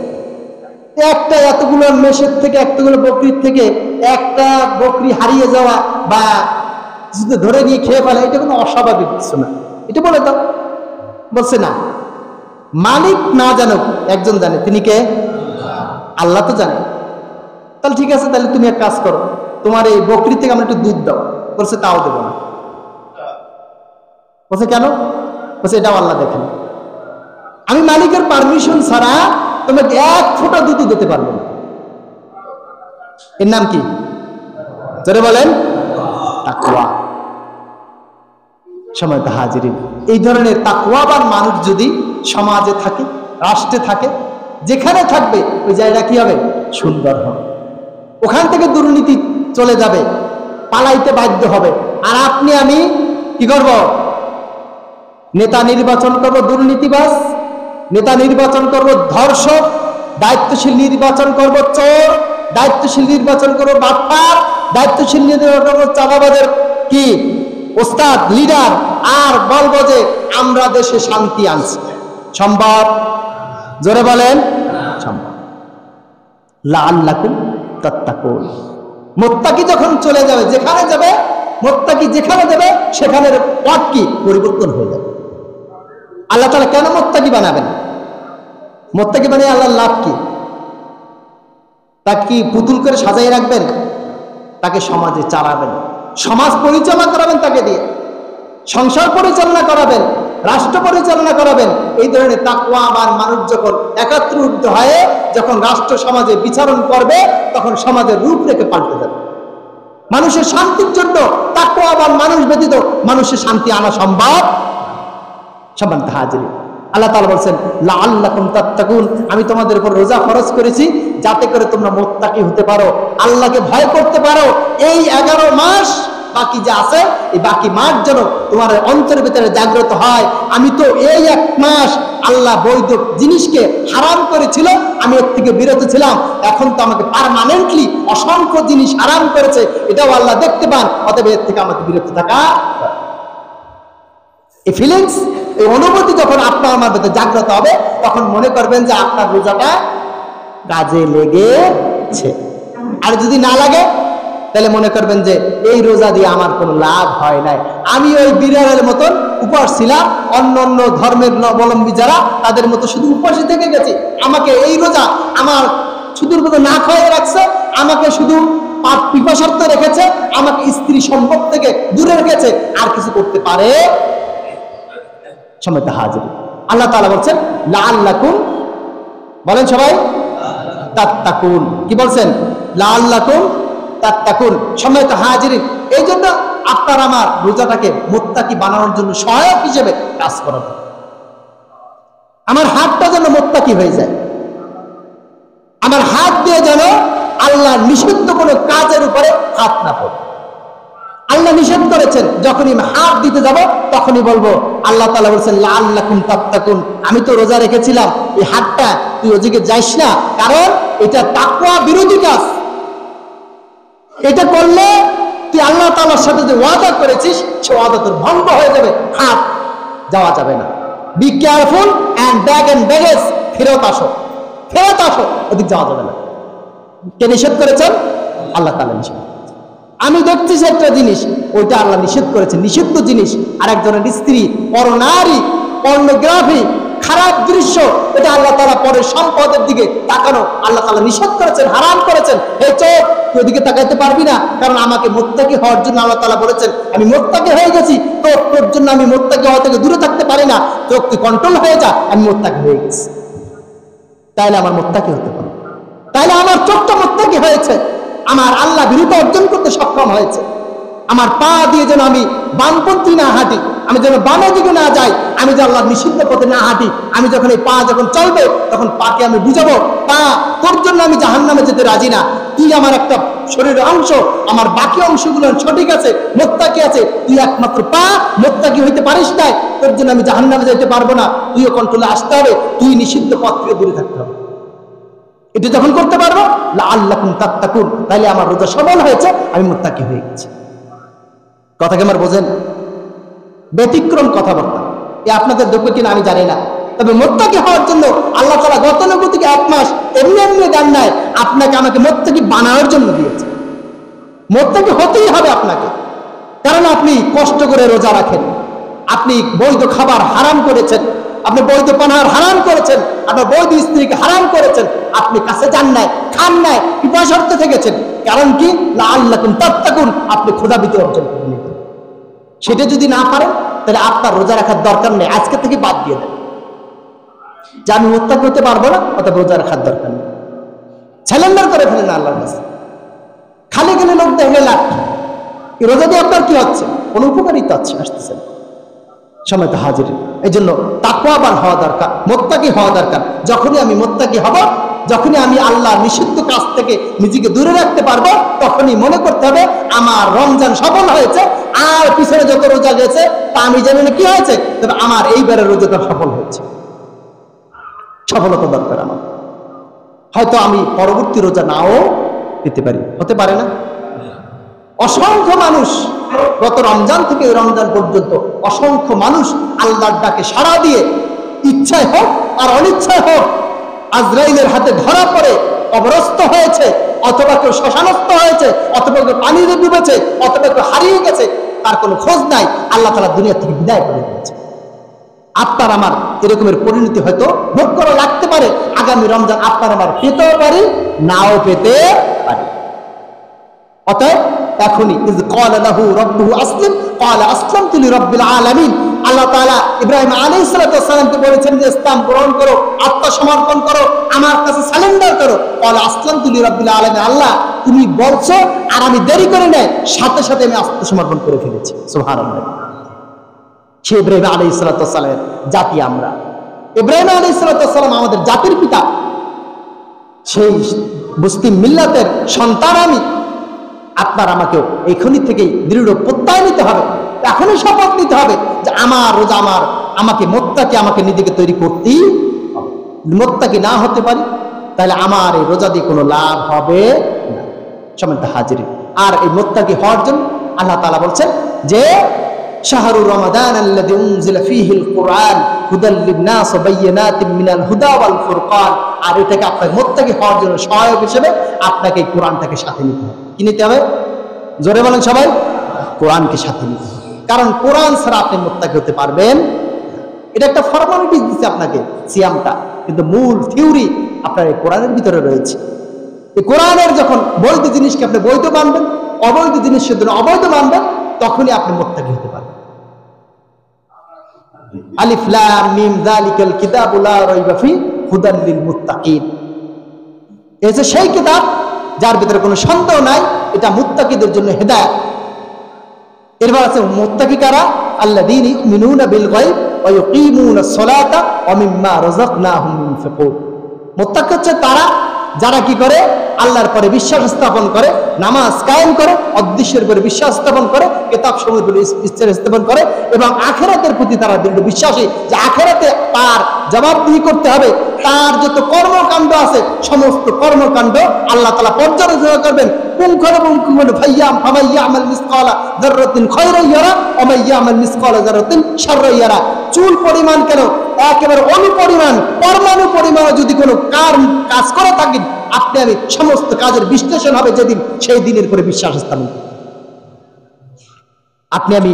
একটা এতগুলো মেষের থেকে, এতগুলো বকরির থেকে একটা বকরি হারিয়ে যাওয়া বা ধরে নিয়ে খেয়ে ফেলা, এটা কোনো অস্বাভাবিক কিছু না, এটা বলে দাও। বলছে না, মালিক না জানুক, একজন জানে, তিনি কে? আল্লাহ তো জানে। তাহলে ঠিক আছে, তাহলে তুমি এক কাজ করো, তোমার এই বকরি থেকে আমরা একটু দুধ দাও। বলছে তাও দেবো না। বলছে কেন? বলছে এটাও আল্লাহ দেখেন, আমি মালিকের পারমিশন ছাড়া তোমাকে 1 ফোঁটা দুধ দিতে পারবো না। এর নাম কি? জোরে বলেন তাকওয়া। সময়ত হাজিরিন, এই ধরনের তাকওয়াবান মানুষ যদি সমাজে থাকে, রাষ্ট্রে থাকে, যেখানে থাকবে ওই জায়গা কি হবে? সুন্দর হবে। ওখান থেকে দুর্নীতি চলে যাবে, পালাইতে বাধ্য হবে। আর আপনি আমি কি করব? নেতা নির্বাচন করব দুর্নীতিবাজ, নেতা নির্বাচন করব ধর্ষক, দায়িত্বশীল নির্বাচন করব চোর, দায়িত্বশীল নির্বাচন করব বাটপার, দায়িত্বশীল নির্বাচন করব চাঁদাবাজের কি ওস্তাদ লিডার, আর বলবো যে আমরা দেশে শান্তি আনছি। সম্ভব? জোরে বলেন সম্ভব। লাআল্লাকুম তাত্তাকুন। মুত্তাকি যখন চলে যাবে, যেখানে যাবে, মুত্তাকি যেখানে যাবে সেখানের পথ কি পরিবর্তন হয়ে যাবে। আল্লাহ তাআলা কেন মুত্তাকি বানাবেন? মুত্তাকি বানিয়ে আল্লাহর লাভ কি? তাকে কি পুতুল করে সাজাই রাখবেন? তাকে সমাজে চালাবেন, সমাজ পরিচালনা করাবেন, তাকে দিয়ে সংসার পরিচালনা করাবেন, রাষ্ট্র পরিচালনা করাবেন। এই ধরনের তাকওয়াবান মানুষ যখন একত্রিত হয়ে যখন রাষ্ট্র সমাজে বিচরণ করবে, তখন সমাজের রূপরেখা পাল্টে যাবে। মানুষের শান্তির জন্য তাকওয়াবান মানুষ ব্যতীত মানুষের শান্তি আনা সম্ভব? সম্মানিত হাজিরিন, আল্লাহ তাআলা বলেন লাআল্লাকুম তাত্তাকুন, আমি তোমাদের উপর রোজা ফরজ করেছি যাতে করে তোমরা মুত্তাকি হতে পারো, আল্লাহকে ভয় করতে পারো। এই 11 মাস বাকি যা আছে, এই বাকি মাস যেন তোমার অন্তরের ভিতরে জাগ্রত হয়, আমি তো এই 1 মাস আল্লাহ বৈধ জিনিসকে হারাম করেছিল, আমি এর থেকে বিরত ছিলাম, এখন তো আমাকে পার্মানেন্টলি অসংখ্য জিনিস হারাম করেছে, এটাও আল্লাহ দেখতে পান, অতএব এর থেকে আমাকে বিরত থাকা। এই ফিলিংস, এই অনুভূতি যখন আপনার আমার ভিতরে জাগ্রত হবে, তখন মনে করবেন যে আপনার রোজাটা কাজে লেগেছে। আর যদি না লাগে, তাহলে মনে করবেন যে এই রোজা দিয়ে আমার কোনো লাভ হয় নাই, আমি ওই বিড়ালের মতন উপবাস ছিলাম, অন্য অন্য ধর্মের অবলম্বী যারা তাদের মতো শুধু উপবাসী থেকে গেছি, আমাকে এই রোজা আমার শুধুর মতো না খাইয়ে রাখছে, আমাকে শুধু পিপাসার্থ রেখেছে, আমাকে স্ত্রী সম্পদ থেকে দূরে রেখেছে, আর কিছু করতে পারে। সময়টা হাজির, আল্লাহ তাআলা বলছেন লাআল্লাকুম, বলেন সবাই তাত্তাকুন। কি বলছেন? লাআল্লাকুম তাত্তাকুন। সম্মানিত হাজিরিন, এই জন্য আপনার আমার রোজাটাকে মুত্তাকি বানানোর জন্য সহায়ক হিসেবে কাজ করা দরকার। আমার হাতটা যেন মুত্তাকি হয়ে যায়, আমার হাত দিয়ে যেন আল্লাহ নিষিদ্ধ কোনো কাজের উপরে হাত না পড়ে। আল্লাহ নিষেধ করেছেন, যখনই হাত দিতে যাব তখনই বলবো, আল্লাহ তাআলা বলেছেন লাআল্লাকুম তাত্তাকুন, আমি তো রোজা রেখেছিলাম, এই হাতটা তুই ওদিকে যাইস না, কারণ এটা তাকওয়া বিরোধী কাজ। এটা করলে তুই আল্লাহ তাআলার সাথে যে ওয়াদা করেছিস সে ওয়াদা তোর ভঙ্গ হয়ে যাবে, হাত যাওয়া যাবে না। Be careful and bag and baggage, ফেরত আসো, ফেরত আসো, ওদিক যাওয়া যাবে না। কে নিষেধ করেছেন? আল্লাহ তাআলা নিষেধ। আমি দেখতেছি একটা জিনিস, ওইটা আল্লাহ নিষেধ করেছেন, নিষিদ্ধ জিনিস। আর একজনের স্ত্রী, পরনারী, পর্নোগ্রাফি, খারাপ দৃশ্য, এটা আল্লাহ তাআলা পরের সম্পদের দিকে তাকানো আল্লাহ তাআলা নিষেধ করেছেন, হারাম করেছেন। এই চোখ, তুই ওদিকে তাকাইতে পারবি না, কারণ আমাকে মুত্তাকি হওয়ার জন্য আল্লাহ তাআলা বলেছেন আমি মুত্তাকি হয়ে গেছি, তো তোর জন্য আমি মুত্তাকি হওয়া থেকে দূরে থাকতে পারি না, চোখ তুই কন্ট্রোল হয়ে যা, আমি মুত্তাকি হয়ে গেছি। তাইলে আমার মুত্তাকি হতে পারে, তাইলে আমার চোখটা মুত্তাকি হয়েছে, আমার আল্লাহ বিরুদ্ধে অর্জন করতে সক্ষম হয়েছে। আমার পা দিয়ে যেন আমি বামপন্থী না হাঁটি, আমি যেন বামের দিকে না যাই, আমি যে আল্লাহ নিষিদ্ধ পথে না হাঁটি। আমি যখন এই পা যখন চলবে তখন পাকে আমি বুঝাবো, পা তোর জন্য আমি জাহান্নামে যেতে রাজি না, তুই আমার একটা শরীরের অংশ, আমার বাকি অংশগুলো সঠিক আছে, মুত্তাকি আছে, তুই একমাত্র পা মুত্তাকি হইতে পারিস না, তোর জন্য আমি জাহান্নামে যেতে পারবো না, তুইও কন্ট্রোলে আসতে হবে, তুই নিষিদ্ধ পথ থেকে দূরে থাকতে হবে। এটা যখন করতে পারবো, লাআল্লাকুম তাত্তাকুন, তাইলে আমার রোজা সফল হয়েছে, আমি মুত্তাকি হয়ে গেছি। কথা কি আমার বোঝেন? ব্যতিক্রম কথাবার্তা, এ আপনাদের দুঃখ কিনা আমি জানি না, তবে মুত্তাকি হওয়ার জন্য আল্লাহ তাআলা গতানুগতিক 1 মাস এমনি এমনি দেন নাই, আপনাকে আমাকে মুত্তাকি বানানোর জন্য দিয়েছে। মুত্তাকি হতেই হবে আপনাকে, কারণ আপনি কষ্ট করে রোজা রাখেন, আপনি বৈধ খাবার হারাম করেছেন, আপনি বৈধ পানাহার হারাম করেছেন, আপনার বৈধ স্ত্রীকে হারাম করেছেন, আপনি কাছে যান নাই, খান নাই, পিপাসার্থে থেকেছেন। কারণ কি? লাআল্লাকুম তাত্তাকুন, আপনি ক্ষুধাভীতি অর্জন করে নিতেন। সেটা যদি না পারেন তাহলে আপনার রোজা রাখার দরকার নেই, আজকে থেকে বাদ দিয়ে দেন যে আমি মুত্তাকি হতে পারবো না, অর্থাৎ রোজা রাখার দরকার নেই। স্যালেন্ডার করে ফেলেন আল্লাহর কাছে। খালি গেলে লোক দেখলে লাভ কি? রোজা দিয়ে আপনার কি হচ্ছে? কোন উপকারিতা আসতেছে না। সময় তো হাজির, এই জন্য তাকওয়াবান হওয়া দরকার, মুত্তাকি হওয়া দরকার। যখনই আমি মুত্তাকি হব, যখনই আমি আল্লাহ নিষিদ্ধ কাজ থেকে নিজেকে দূরে রাখতে পারবো, তখনই মনে করতে হবে আমার রমজান সফল হয়েছে। আর পিছনে যত রোজা গেছে তা আমি জানি না কি হয়েছে, তবে আমার এইবারের রোজাটা সফল হয়েছে। সফলতা দরকার আমার। হয়তো আমি পরবর্তী রোজা নাও পেতে পারি, হতে পারে না? অসংখ্য মানুষ গত রমজান থেকে রমজান পর্যন্ত অসংখ্য মানুষ আল্লাহর ডাকে সাড়া দিয়ে ইচ্ছায় হোক আর অনিচ্ছায় হোক আজরাইলের হাতে ধরা পড়ে কবরস্থ হয়েছে, অথবা কেউ শ্মশানস্থ হয়েছে, অথবা কেউ পানিতে ডুবেছে, অথবা কেউ হারিয়ে গেছে, তার কোনো খোঁজ নাই। আল্লাহ তাআলা দুনিয়া থেকে বিদায় করে দিয়েছে। আপনার আমার এরকমের পরিণতি হয়তো ভোগ করা লাগতে পারে। আগামী রমজান আপনার আমার পেতেও পারি, নাও পেতে পারি। অতএব এখনই ইয ক্বালা লাহু রাব্বুহু আসলিম ক্বালা আসলামতু লিরাব্বিল আলামিন। আল্লাহ তাআলা ইব্রাহিম আলাইহিস সালামকে বলেছেন যে ইসলাম গ্রহণ করো, আত্মসমর্পণ করো, আমার কাছে সারেন্ডার করো। ক্বালা আসলামতু লিরাব্বিল আলামিন, আল্লাহ তুমি বলছো আর আমি দেরি করে নাই, সাথে সাথে আমি আত্মসমর্পণ করে ফেলেছি। সুবহানাল্লাহ। সে ইব্রাহিম আলাইহিস সালামের জাতি আমরা। ইব্রাহিম আলাইহিস সালাম আমাদের জাতির পিতা, সেই মুসলিম মিল্লাতের সন্তান আমি। আপনার আমাকেও এখনই থেকেই দৃঢ় প্রত্যয় নিতে হবে, এখনই শপথ নিতে হবে যে আমার রোজা আমাকে মুত্তাকি, আমাকে নিজেকে তৈরি করতেই হবে। মুত্তাকি না হতে পারি তাহলে আমার এই রোজা দিয়ে কোনো লাভ হবে না। সম্মানিত হাজিরিন, আর এই মুত্তাকি হওয়ার জন্য আল্লাহ তাআলা বলছেন যে শাহরু রমাদান আল্লাযী উনজিলা ফীহিল কুরআন হুদাল লিন-নাস ওয়া বায়্যিনাতিন মিনাল হুদা ওয়াল ফুরকান। আর এটাকে আপনাকে মুত্তাকি হওয়ার জন্য সহায়ক হিসেবে আপনাকে এই কোরআনটাকে সাথে নিতে হবে। কি নিতে হবে? জোরে বলেন সবাই। কোরআনকে সাথে নিতে হবে, কারণ কোরআন ছাড়া আপনি মুত্তাকি হতে পারবেন। এটা একটা ফর্মালিটি দিচ্ছে আপনাকে সিয়ামটা, কিন্তু মূল থিওরি আপনার এই কোরআনের ভিতরে রয়েছে। এই কোরআনের যখন বৈধ জিনিসকে আপনি বৈধ মানবেন, অবৈধ জিনিসের জন্য অবৈধ মানবেন, তখনই আপনি মুত্তাকি হতে পারবেন। আলিফ লাম মিম যালিকাল কিতাবু লা রাইবা ফি হুদাল লিল মুত্তাকিন। এই যে সেই কিতাব যার ভিতরে কোনো সন্দেহ নাই, এটা মুত্তাকিদের জন্য হেদায়েত। এরপর আছে মুত্তাকি কারা? আল্লাযীনা ইউমিনুনা বিল গায়ব ওয়া ইউকিমুনাস সালাতা ওয়া মিম্মা রাযাকনাহুম ইউনফিকুন। মুত্তাকি হচ্ছে তারা যারা কি করে? আল্লাহর পরে বিশ্বাস স্থাপন করে, নামাজ কায়েম করে, অদৃশ্যের উপরে বিশ্বাস স্থাপন করে, কিতাব সমূহের উপরে বিশ্বাস স্থাপন করে এবং আখিরাতের প্রতি তারা দৃঢ় বিশ্বাসী যে আখিরাতে তার জবাবদিহি করতে হবে। তার যত কর্মকাণ্ড আছে সমস্ত কর্মকাণ্ড আল্লাহ তাআলা পর্যালোচনা করবেন পুঙ্খানুপুঙ্খভাবে। ফামাইয়ামাল মিসকালা যাররাতিন খায়রান ইয়ারা ওয়া মাইয়ামাল মিসকালা যাররাতিন শাররান ইয়ারা। চুল পরিমাণ কেন, একেবারে অণু পরিমাণ, পরমাণু পরিমাণ যদি কোনো কাজ করে থাকেন, আপনি আমি সমস্ত কাজের বিশ্লেষণ হবে যেদিন, সেই দিনের পরে বিশ্বাস স্থাপন। আপনি আমি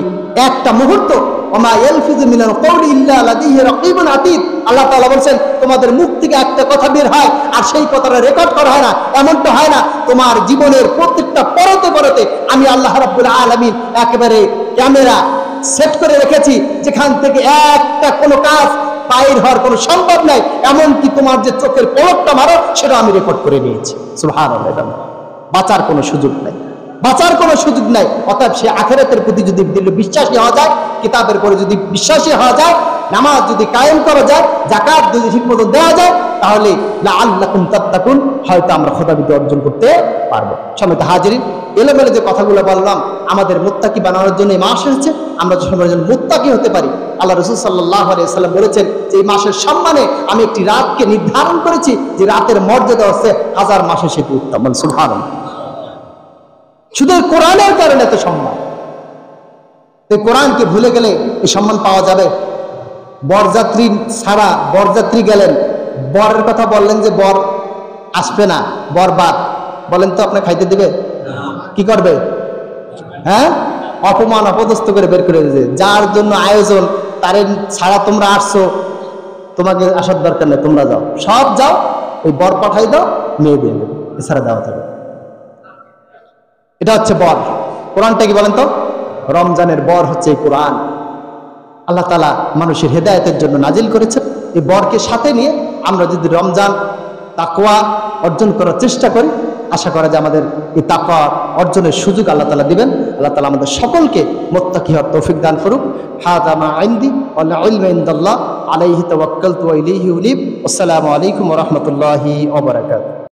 একটা মুহূর্ত ওমা ইয়ালফিযু মিনাল কওলি ইল্লা লাদাইহি রাকীবুন আতীদ, আল্লাহ তাআলা বলেন তোমাদের মুখ থেকে একটা কথা বের হয় আর সেই কথাটা রেকর্ড করা হয় না, এমনটা হয় না। তোমার জীবনের প্রত্যেকটা পরতে পরতে আমি আল্লাহ রাব্বুল আলামিন একেবারে ক্যামেরা সেট করে রেখেছি, যেখান থেকে একটা কোনো কাজ বাইর হওয়ার কোনো সম্ভব নাই। এমনকি তোমার যে চোখের পলকটা মারো সেটা আমি রেকর্ড করে নিয়েছি। সুবহানাল্লাহ। বাঁচার কোনো সুযোগ নাই, বাঁচার কোনো সুযোগ নাই। অতএব সে আখিরাতের প্রতি যদি বিশ্বাসী হওয়া যায়, কিতাবের পরে যদি বিশ্বাসী হওয়া যায়, নামাজ যদি কায়েম করা যায়, যাকাত যদি ঠিকমতো দেওয়া যায়, তাহলে লাআল্লাকুম তাত্তাকুন, হয়তো আমরা খোদাবীতি অর্জন করতে পারবো। সম্মানিত হাজিরিন, এলোমেলো যে কথাগুলো বললাম, আমাদের মুত্তাকি বানানোর জন্য এই মাস এসেছে। আমরা যেন মুত্তাকি হতে পারি। আল্লাহ রাসূল সাল্লাল্লাহু আলাইহি ওয়াসাল্লাম বলেছেন যে এই মাসের সম্মানে আমি একটি রাতকে নির্ধারণ করেছি, যে রাতের মর্যাদা হচ্ছে 1000 মাসের চেয়ে উত্তম। সুবহানাল্লাহ। শুধু কোরআনের কারণে এত সম্মান। এই কোরআনকে ভুলে গেলে এই সম্মান পাওয়া যাবে? বরযাত্রী ছাড়া, বরযাত্রী গেলেন, বরের কথা বললেন যে বর আসবে না, বরবাদ, বলেন তো আপনি খাইতে দিবে? কি করবে? হ্যাঁ, অপমান অপদস্থ করে বের করে দিবে। যার জন্য আয়োজন, তার ছাড়া তোমরা আসছো, তোমাকে আসার দরকার নেই, তোমরা যাও, সব যাও, ওই বর পাঠাই দাও, মেয়ে দিয়ে দেবে, এছাড়া দেওয়া যাবে। এটা হচ্ছে বর। কোরআনটা কি বলেন তো? রমজানের বর হচ্ছে এই কোরআন। আল্লাহ তাআলা মানুষের হেদায়েতের জন্য নাজিল করেছেন। এই বরকে সাথে নিয়ে আমরা যদি রমজান তাকওয়া অর্জন করার চেষ্টা করি, আশা করা যায় আমাদের এই তাকওয়া অর্জনের সুযোগ আল্লাহ তাআলা দিবেন। আল্লাহ তাআলা আমাদের সকলকে মুত্তাকি হওয়ার তৌফিক দান করুক। হাযা মা ইনদি ওয়াল ইলমু ইনদাল্লাহ আলাইহি তাওয়াক্কালতু ওয়া ইলাইহি উনীব। আসসালামু আলাইকুম ওয়া রাহমাতুল্লাহি ওয়া বারাকাতুহু।